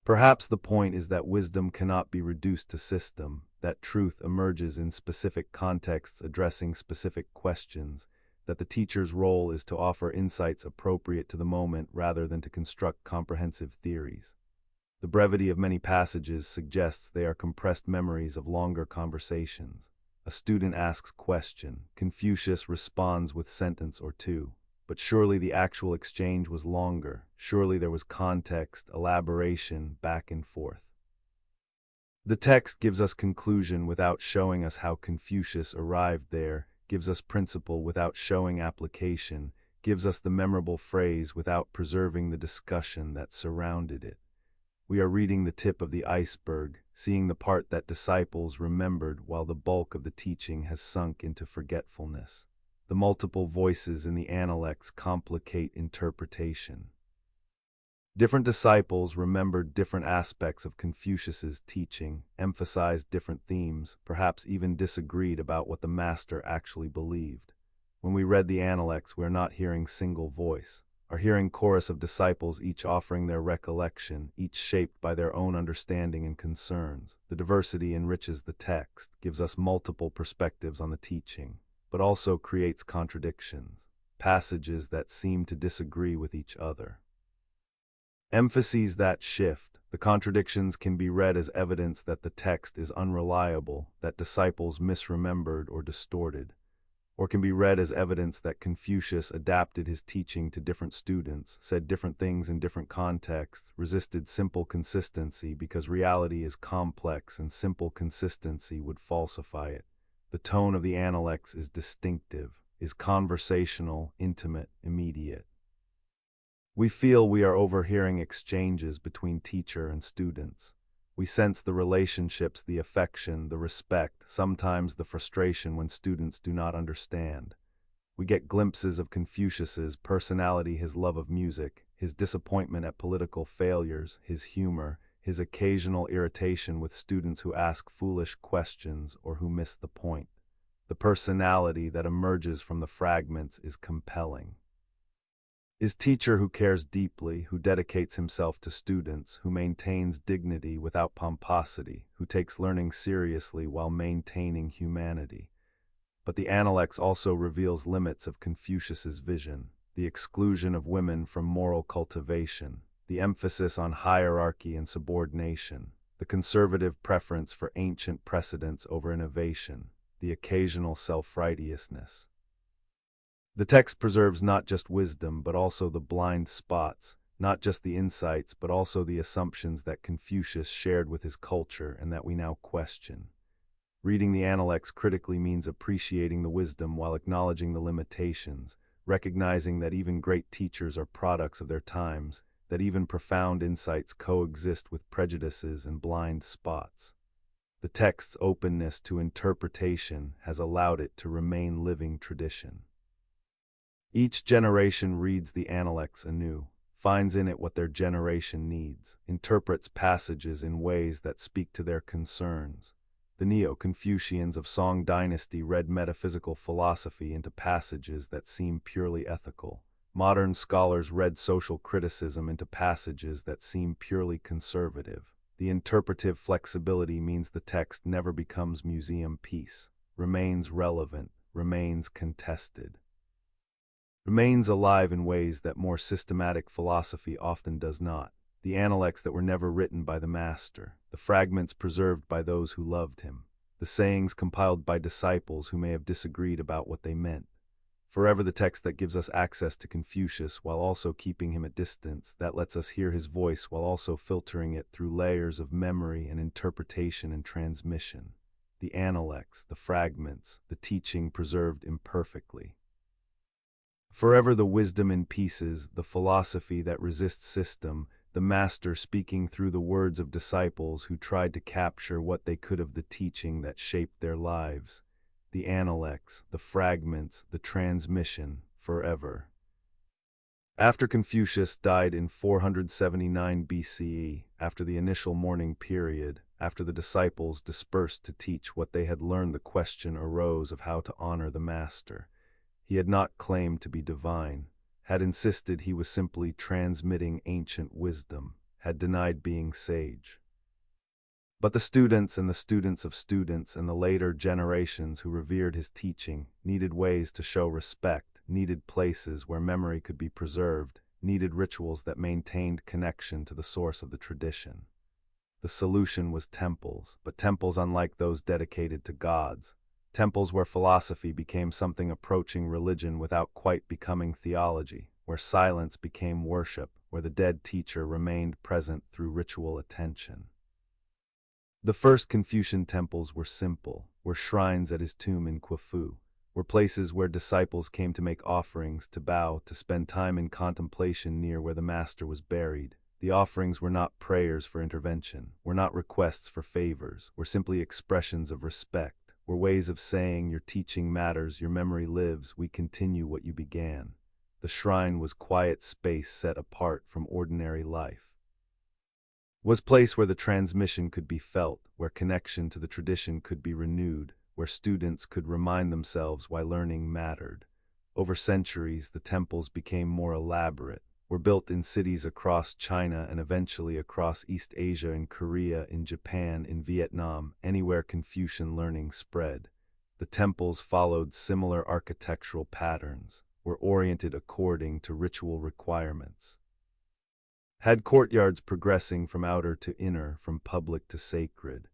Perhaps the point is that wisdom cannot be reduced to system, that truth emerges in specific contexts addressing specific questions, that the teacher's role is to offer insights appropriate to the moment rather than to construct comprehensive theories. The brevity of many passages suggests they are compressed memories of longer conversations. A student asks question, Confucius responds with sentence or two. But surely the actual exchange was longer. Surely there was context, elaboration, back and forth. The text gives us conclusion without showing us how Confucius arrived there, gives us principle without showing application, gives us the memorable phrase without preserving the discussion that surrounded it. We are reading the tip of the iceberg, seeing the part that disciples remembered while the bulk of the teaching has sunk into forgetfulness. The multiple voices in the Analects complicate interpretation. Different disciples remembered different aspects of Confucius's teaching, emphasized different themes, perhaps even disagreed about what the master actually believed. When we read the Analects, we are not hearing single voice, are hearing chorus of disciples, each offering their recollection, each shaped by their own understanding and concerns. The diversity enriches the text, gives us multiple perspectives on the teaching, but also creates contradictions, passages that seem to disagree with each other. Emphases that shift. The contradictions can be read as evidence that the text is unreliable, that disciples misremembered or distorted, or can be read as evidence that Confucius adapted his teaching to different students, said different things in different contexts, resisted simple consistency because reality is complex and simple consistency would falsify it. The tone of the Analects is distinctive, is conversational, intimate, immediate. We feel we are overhearing exchanges between teacher and students. We sense the relationships, the affection, the respect, sometimes the frustration when students do not understand. We get glimpses of Confucius's personality, his love of music, his disappointment at political failures, his humor, his occasional irritation with students who ask foolish questions or who miss the point. The personality that emerges from the fragments is compelling. Is teacher who cares deeply, who dedicates himself to students, who maintains dignity without pomposity, who takes learning seriously while maintaining humanity. But the Analects also reveals limits of Confucius's vision, the exclusion of women from moral cultivation, the emphasis on hierarchy and subordination, the conservative preference for ancient precedents over innovation, the occasional self-righteousness. The text preserves not just wisdom but also the blind spots, not just the insights but also the assumptions that Confucius shared with his culture and that we now question. Reading the Analects critically means appreciating the wisdom while acknowledging the limitations, recognizing that even great teachers are products of their times, that even profound insights coexist with prejudices and blind spots. The text's openness to interpretation has allowed it to remain living tradition. Each generation reads the Analects anew, finds in it what their generation needs, interprets passages in ways that speak to their concerns. The Neo-Confucians of Song Dynasty read metaphysical philosophy into passages that seem purely ethical. Modern scholars read social criticism into passages that seem purely conservative. The interpretive flexibility means the text never becomes museum piece, remains relevant, remains contested, remains alive in ways that more systematic philosophy often does not. The Analects that were never written by the master, the fragments preserved by those who loved him, the sayings compiled by disciples who may have disagreed about what they meant. Forever the text that gives us access to Confucius while also keeping him at distance, that lets us hear his voice while also filtering it through layers of memory and interpretation and transmission. The Analects, the fragments, the teaching preserved imperfectly. Forever the wisdom in pieces, the philosophy that resists system, the master speaking through the words of disciples who tried to capture what they could of the teaching that shaped their lives. The Analects, the fragments, the transmission, forever. After Confucius died in 479 BCE, after the initial mourning period, after the disciples dispersed to teach what they had learned, the question arose of how to honor the master. He had not claimed to be divine, had insisted he was simply transmitting ancient wisdom, had denied being sage. But the students and the students of students and the later generations who revered his teaching needed ways to show respect, needed places where memory could be preserved, needed rituals that maintained connection to the source of the tradition. The solution was temples, but temples unlike those dedicated to gods. Temples where philosophy became something approaching religion without quite becoming theology, where silence became worship, where the dead teacher remained present through ritual attention. The first Confucian temples were simple, were shrines at his tomb in Quafu, were places where disciples came to make offerings, to bow, to spend time in contemplation near where the master was buried. The offerings were not prayers for intervention, were not requests for favors, were simply expressions of respect, were ways of saying, your teaching matters, your memory lives, we continue what you began. The shrine was quiet space set apart from ordinary life. Was place where the transmission could be felt, where connection to the tradition could be renewed, where students could remind themselves why learning mattered. Over centuries, the temples became more elaborate, were built in cities across China and eventually across East Asia, in Korea, in Japan, in Vietnam, anywhere Confucian learning spread. The temples followed similar architectural patterns, were oriented according to ritual requirements. Had courtyards progressing from outer to inner, from public to sacred.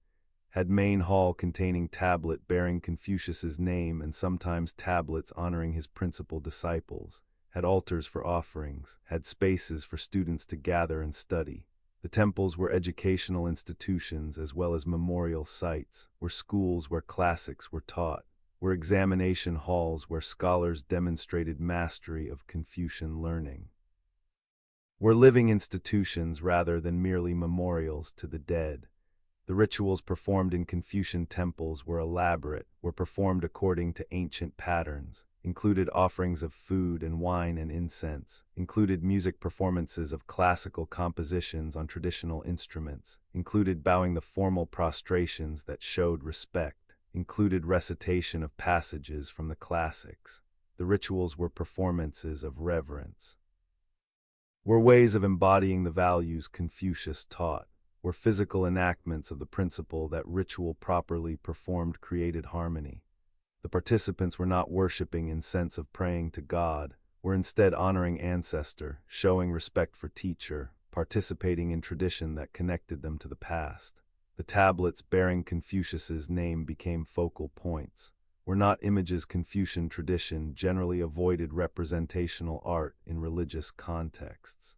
Had main hall containing tablet bearing Confucius's name and sometimes tablets honoring his principal disciples. Had altars for offerings, had spaces for students to gather and study. The temples were educational institutions as well as memorial sites, were schools where classics were taught, were examination halls where scholars demonstrated mastery of Confucian learning. Were living institutions rather than merely memorials to the dead. The rituals performed in Confucian temples were elaborate, were performed according to ancient patterns, included offerings of food and wine and incense, included music performances of classical compositions on traditional instruments, included bowing the formal prostrations that showed respect, included recitation of passages from the classics. The rituals were performances of reverence. Were ways of embodying the values Confucius taught, were physical enactments of the principle that ritual properly performed created harmony. The participants were not worshipping in sense of praying to God, were instead honoring ancestor, showing respect for teacher, participating in tradition that connected them to the past. The tablets bearing Confucius's name became focal points, were not images Confucian tradition generally avoided representational art in religious contexts.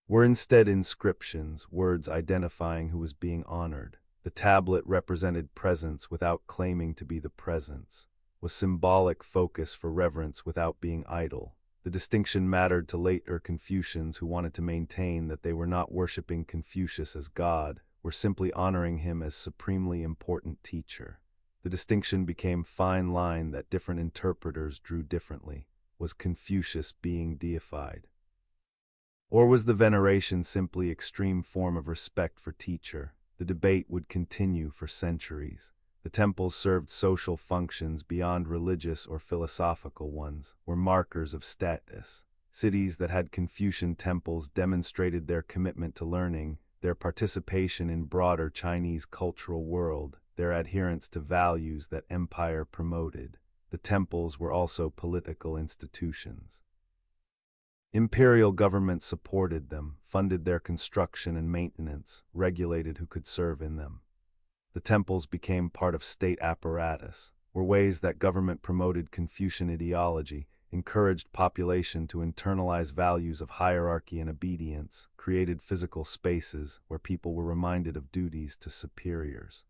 Were instead inscriptions, words identifying who was being honored. The tablet represented presence without claiming to be the presence, was symbolic focus for reverence without being idle. The distinction mattered to later Confucians who wanted to maintain that they were not worshipping Confucius as God, were simply honoring him as supremely important teacher. The distinction became fine line that different interpreters drew differently. Was Confucius being deified? Or was the veneration simply extreme form of respect for teacher? The debate would continue for centuries. The temples served social functions beyond religious or philosophical ones, were markers of status. Cities that had Confucian temples demonstrated their commitment to learning, their participation in broader Chinese cultural world, their adherence to values that empire promoted. The temples were also political institutions. Imperial governments supported them, funded their construction and maintenance, regulated who could serve in them. The temples became part of state apparatus, were ways that government promoted Confucian ideology, encouraged population to internalize values of hierarchy and obedience, created physical spaces where people were reminded of duties to superiors.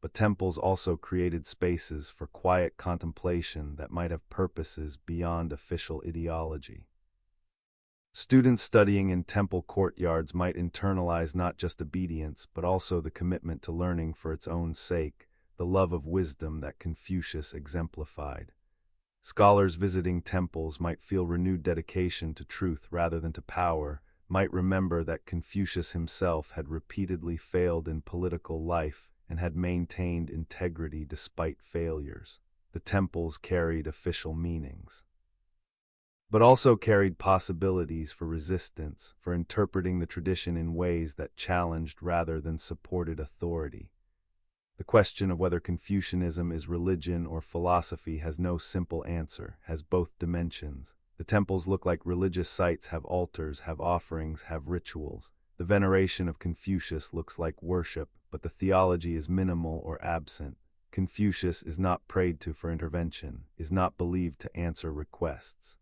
But temples also created spaces for quiet contemplation that might have purposes beyond official ideology. Students studying in temple courtyards might internalize not just obedience, but also the commitment to learning for its own sake, the love of wisdom that Confucius exemplified. Scholars visiting temples might feel renewed dedication to truth rather than to power, might remember that Confucius himself had repeatedly failed in political life and had maintained integrity despite failures. The temples carried official meanings. but also carried possibilities for resistance, for interpreting the tradition in ways that challenged rather than supported authority. The question of whether Confucianism is religion or philosophy has no simple answer, has both dimensions. The temples look like religious sites, have altars, have offerings, have rituals. The veneration of Confucius looks like worship, but the theology is minimal or absent. Confucius is not prayed to for intervention, is not believed to answer requests.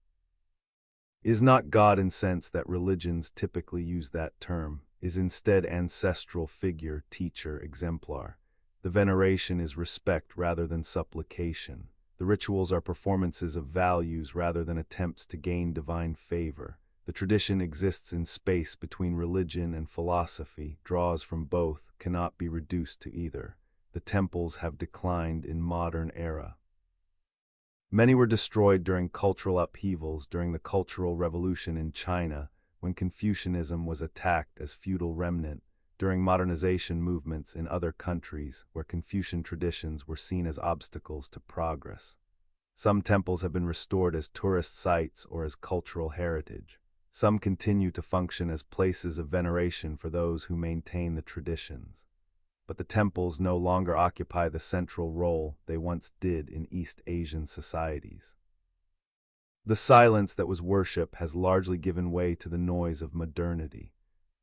Is not God in sense that religions typically use that term, is instead ancestral figure, teacher, exemplar. The veneration is respect rather than supplication. The rituals are performances of values rather than attempts to gain divine favor. The tradition exists in space between religion and philosophy, draws from both, cannot be reduced to either. The temples have declined in modern era. Many were destroyed during cultural upheavals during the Cultural Revolution in China, when Confucianism was attacked as feudal remnant, during modernization movements in other countries where Confucian traditions were seen as obstacles to progress. Some temples have been restored as tourist sites or as cultural heritage. Some continue to function as places of veneration for those who maintain the traditions. But the temples no longer occupy the central role they once did in East Asian societies. The silence that was worship has largely given way to the noise of modernity.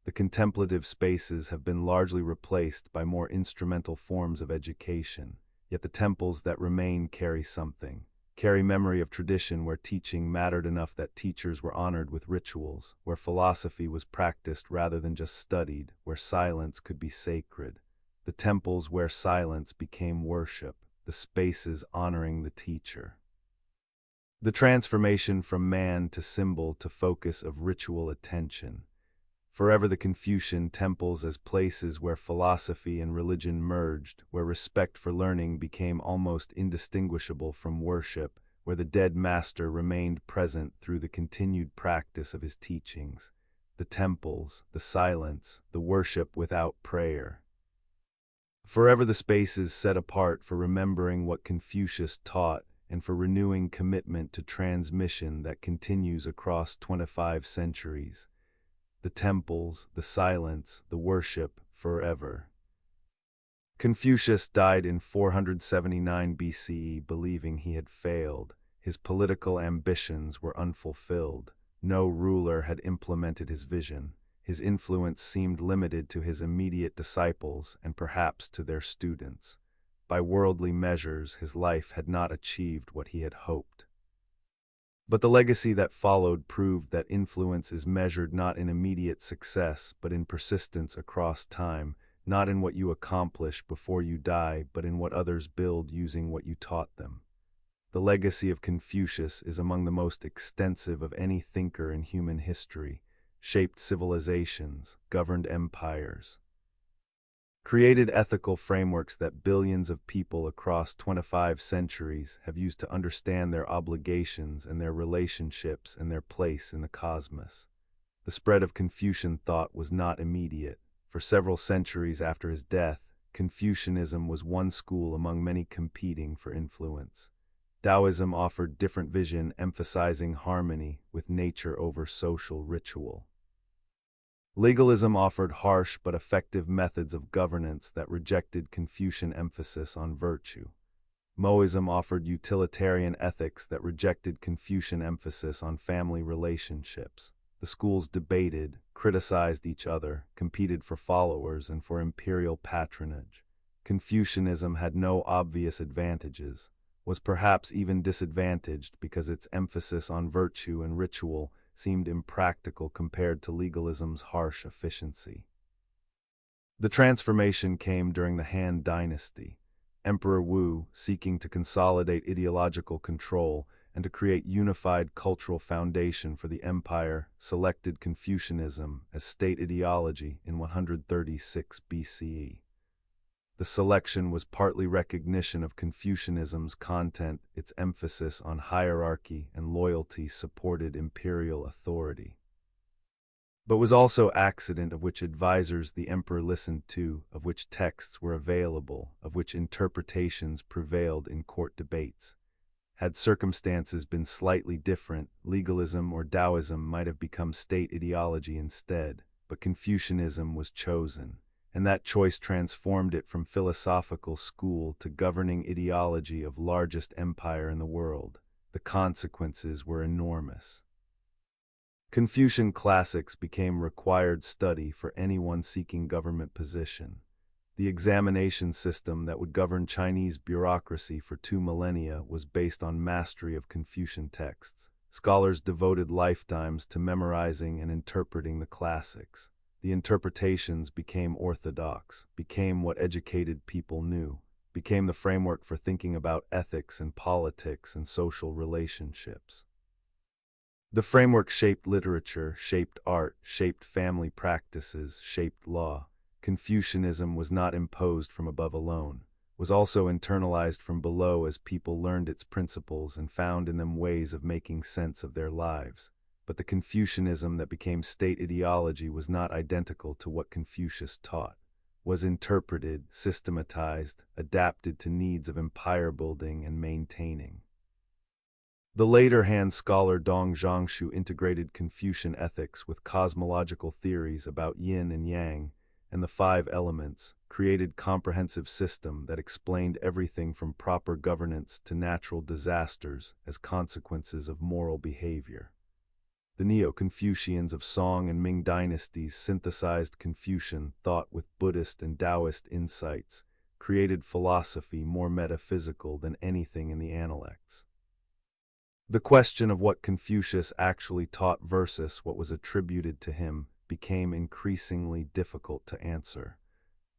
The contemplative spaces have been largely replaced by more instrumental forms of education, yet the temples that remain carry something, carry memory of tradition where teaching mattered enough that teachers were honored with rituals, where philosophy was practiced rather than just studied, where silence could be sacred. The temples where silence became worship, the spaces honoring the teacher. The transformation from man to symbol to focus of ritual attention. Forever the Confucian temples as places where philosophy and religion merged, where respect for learning became almost indistinguishable from worship, where the dead master remained present through the continued practice of his teachings. The temples, the silence, the worship without prayer. Forever the spaces set apart for remembering what Confucius taught and for renewing commitment to transmission that continues across 25 centuries. The temples, the silence, the worship, forever. Confucius died in 479 BCE believing he had failed. His political ambitions were unfulfilled. No ruler had implemented his vision. His influence seemed limited to his immediate disciples and perhaps to their students. By worldly measures, his life had not achieved what he had hoped. But the legacy that followed proved that influence is measured not in immediate success, but in persistence across time, not in what you accomplish before you die, but in what others build using what you taught them. The legacy of Confucius is among the most extensive of any thinker in human history, shaped civilizations, governed empires, created ethical frameworks that billions of people across 25 centuries have used to understand their obligations and their relationships and their place in the cosmos. The spread of Confucian thought was not immediate. For several centuries after his death, Confucianism was one school among many competing for influence. Taoism offered different vision, emphasizing harmony with nature over social ritual. Legalism offered harsh but effective methods of governance that rejected Confucian emphasis on virtue. Moism offered utilitarian ethics that rejected Confucian emphasis on family relationships. The schools debated, criticized each other, competed for followers and for imperial patronage. Confucianism had no obvious advantages, was perhaps even disadvantaged because its emphasis on virtue and ritual seemed impractical compared to legalism's harsh efficiency. The transformation came during the Han Dynasty. Emperor Wu, seeking to consolidate ideological control and to create unified cultural foundation for the empire, selected Confucianism as state ideology in 136 BCE. The selection was partly recognition of Confucianism's content, its emphasis on hierarchy and loyalty supported imperial authority, but was also accident of which advisors the emperor listened to, of which texts were available, of which interpretations prevailed in court debates. Had circumstances been slightly different, legalism or Taoism might have become state ideology instead, but Confucianism was chosen, and that choice transformed it from philosophical school to governing ideology of largest empire in the world. The consequences were enormous. Confucian classics became required study for anyone seeking government position. The examination system that would govern Chinese bureaucracy for 2 millennia was based on mastery of Confucian texts. Scholars devoted lifetimes to memorizing and interpreting the classics. The interpretations became orthodox, became what educated people knew, became the framework for thinking about ethics and politics and social relationships. The framework shaped literature, shaped art, shaped family practices, shaped law. Confucianism was not imposed from above alone, was also internalized from below as people learned its principles and found in them ways of making sense of their lives. But the Confucianism that became state ideology was not identical to what Confucius taught, was interpreted, systematized, adapted to needs of empire building and maintaining. The later Han scholar Dong Zhongshu integrated Confucian ethics with cosmological theories about yin and yang and the 5 elements, created comprehensive system that explained everything from proper governance to natural disasters as consequences of moral behavior. The Neo-Confucians of Song and Ming dynasties synthesized Confucian thought with Buddhist and Taoist insights, created philosophy more metaphysical than anything in the Analects. The question of what Confucius actually taught versus what was attributed to him became increasingly difficult to answer.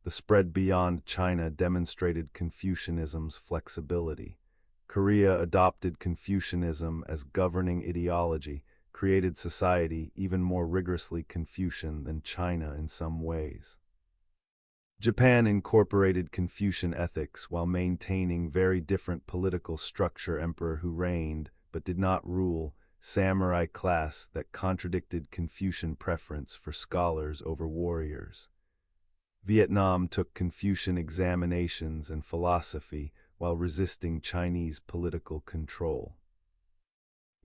The spread beyond China demonstrated Confucianism's flexibility. Korea adopted Confucianism as governing ideology, created society even more rigorously Confucian than China in some ways. Japan incorporated Confucian ethics while maintaining very different political structure. Emperor who reigned but did not rule, samurai class that contradicted Confucian preference for scholars over warriors. Vietnam took Confucian examinations and philosophy while resisting Chinese political control.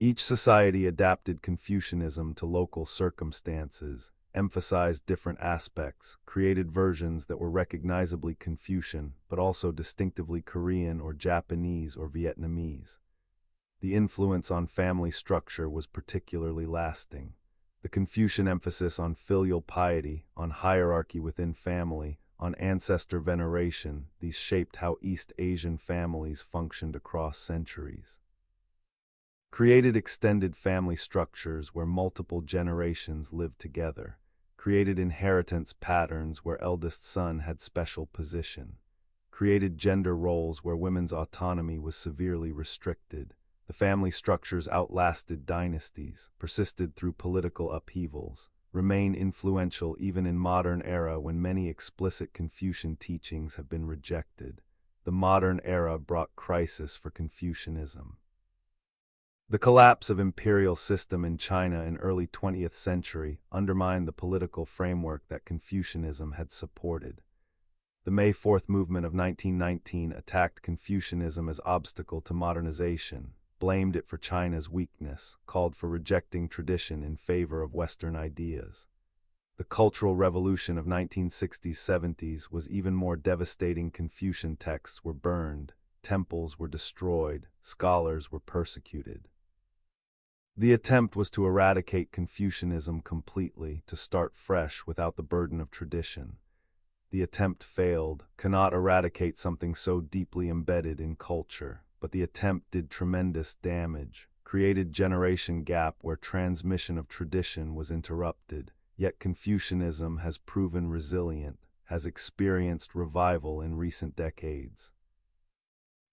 Each society adapted Confucianism to local circumstances, emphasized different aspects, created versions that were recognizably Confucian but also distinctively Korean or Japanese or Vietnamese. The influence on family structure was particularly lasting. The Confucian emphasis on filial piety, on hierarchy within family, on ancestor veneration, these shaped how East Asian families functioned across centuries. Created extended family structures where multiple generations lived together, created inheritance patterns where eldest son had special position, created gender roles where women's autonomy was severely restricted. The family structures outlasted dynasties, persisted through political upheavals, remain influential even in modern era when many explicit Confucian teachings have been rejected. The modern era brought crisis for Confucianism. The collapse of imperial system in China in early 20th century undermined the political framework that Confucianism had supported. The May 4th movement of 1919 attacked Confucianism as obstacle to modernization, blamed it for China's weakness, called for rejecting tradition in favor of Western ideas. The Cultural Revolution of 1960s-70s was even more devastating. Confucian texts were burned, temples were destroyed, scholars were persecuted. The attempt was to eradicate Confucianism completely, to start fresh without the burden of tradition. The attempt failed, cannot eradicate something so deeply embedded in culture, but the attempt did tremendous damage, created generation gap where transmission of tradition was interrupted, yet Confucianism has proven resilient, has experienced revival in recent decades,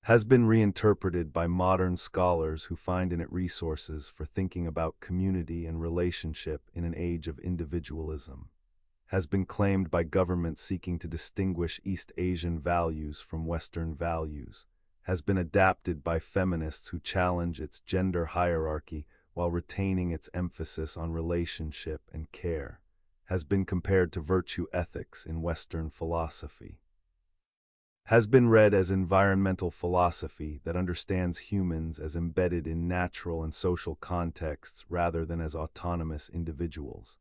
has been reinterpreted by modern scholars who find in it resources for thinking about community and relationship in an age of individualism, has been claimed by governments seeking to distinguish East Asian values from Western values, has been adapted by feminists who challenge its gender hierarchy while retaining its emphasis on relationship and care, has been compared to virtue ethics in Western philosophy, has been read as environmental philosophy that understands humans as embedded in natural and social contexts rather than as autonomous individuals.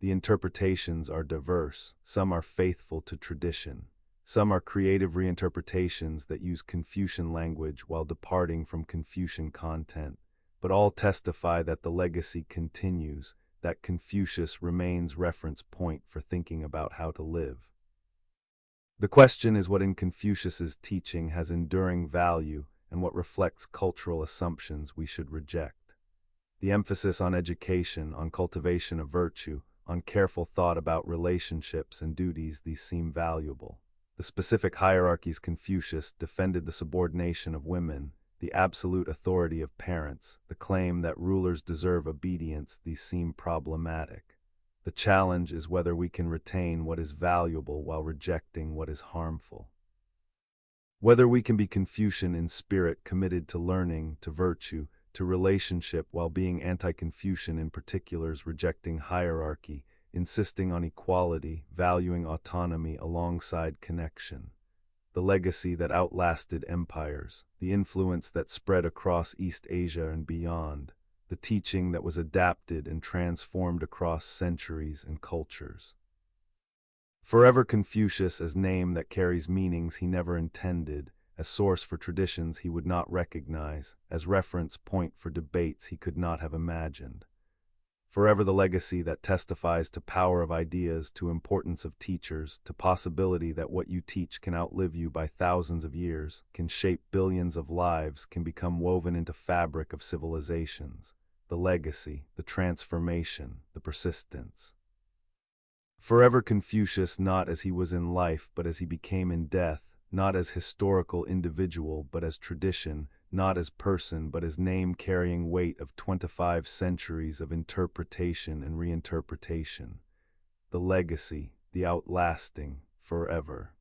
The interpretations are diverse. Some are faithful to tradition. Some are creative reinterpretations that use Confucian language while departing from Confucian content, but all testify that the legacy continues, that Confucius remains reference point for thinking about how to live. The question is what in Confucius's teaching has enduring value and what reflects cultural assumptions we should reject. The emphasis on education, on cultivation of virtue, on careful thought about relationships and duties, these seem valuable. The specific hierarchies Confucius defended the subordination of women, the absolute authority of parents, the claim that rulers deserve obedience, these seem problematic. The challenge is whether we can retain what is valuable while rejecting what is harmful. Whether we can be Confucian in spirit, committed to learning, to virtue, to relationship, while being anti-Confucian in particulars, rejecting hierarchy, insisting on equality, valuing autonomy alongside connection. The legacy that outlasted empires, the influence that spread across East Asia and beyond, the teaching that was adapted and transformed across centuries and cultures. Forever Confucius as name that carries meanings he never intended, as source for traditions he would not recognize, as reference point for debates he could not have imagined. Forever the legacy that testifies to power of ideas, to importance of teachers, to possibility that what you teach can outlive you by thousands of years, can shape billions of lives, can become woven into fabric of civilizations. The legacy, the transformation, the persistence. Forever Confucius not as he was in life but as he became in death, not as historical individual but as tradition, not as person but as name carrying weight of 25 centuries of interpretation and reinterpretation. The legacy, the outlasting, forever.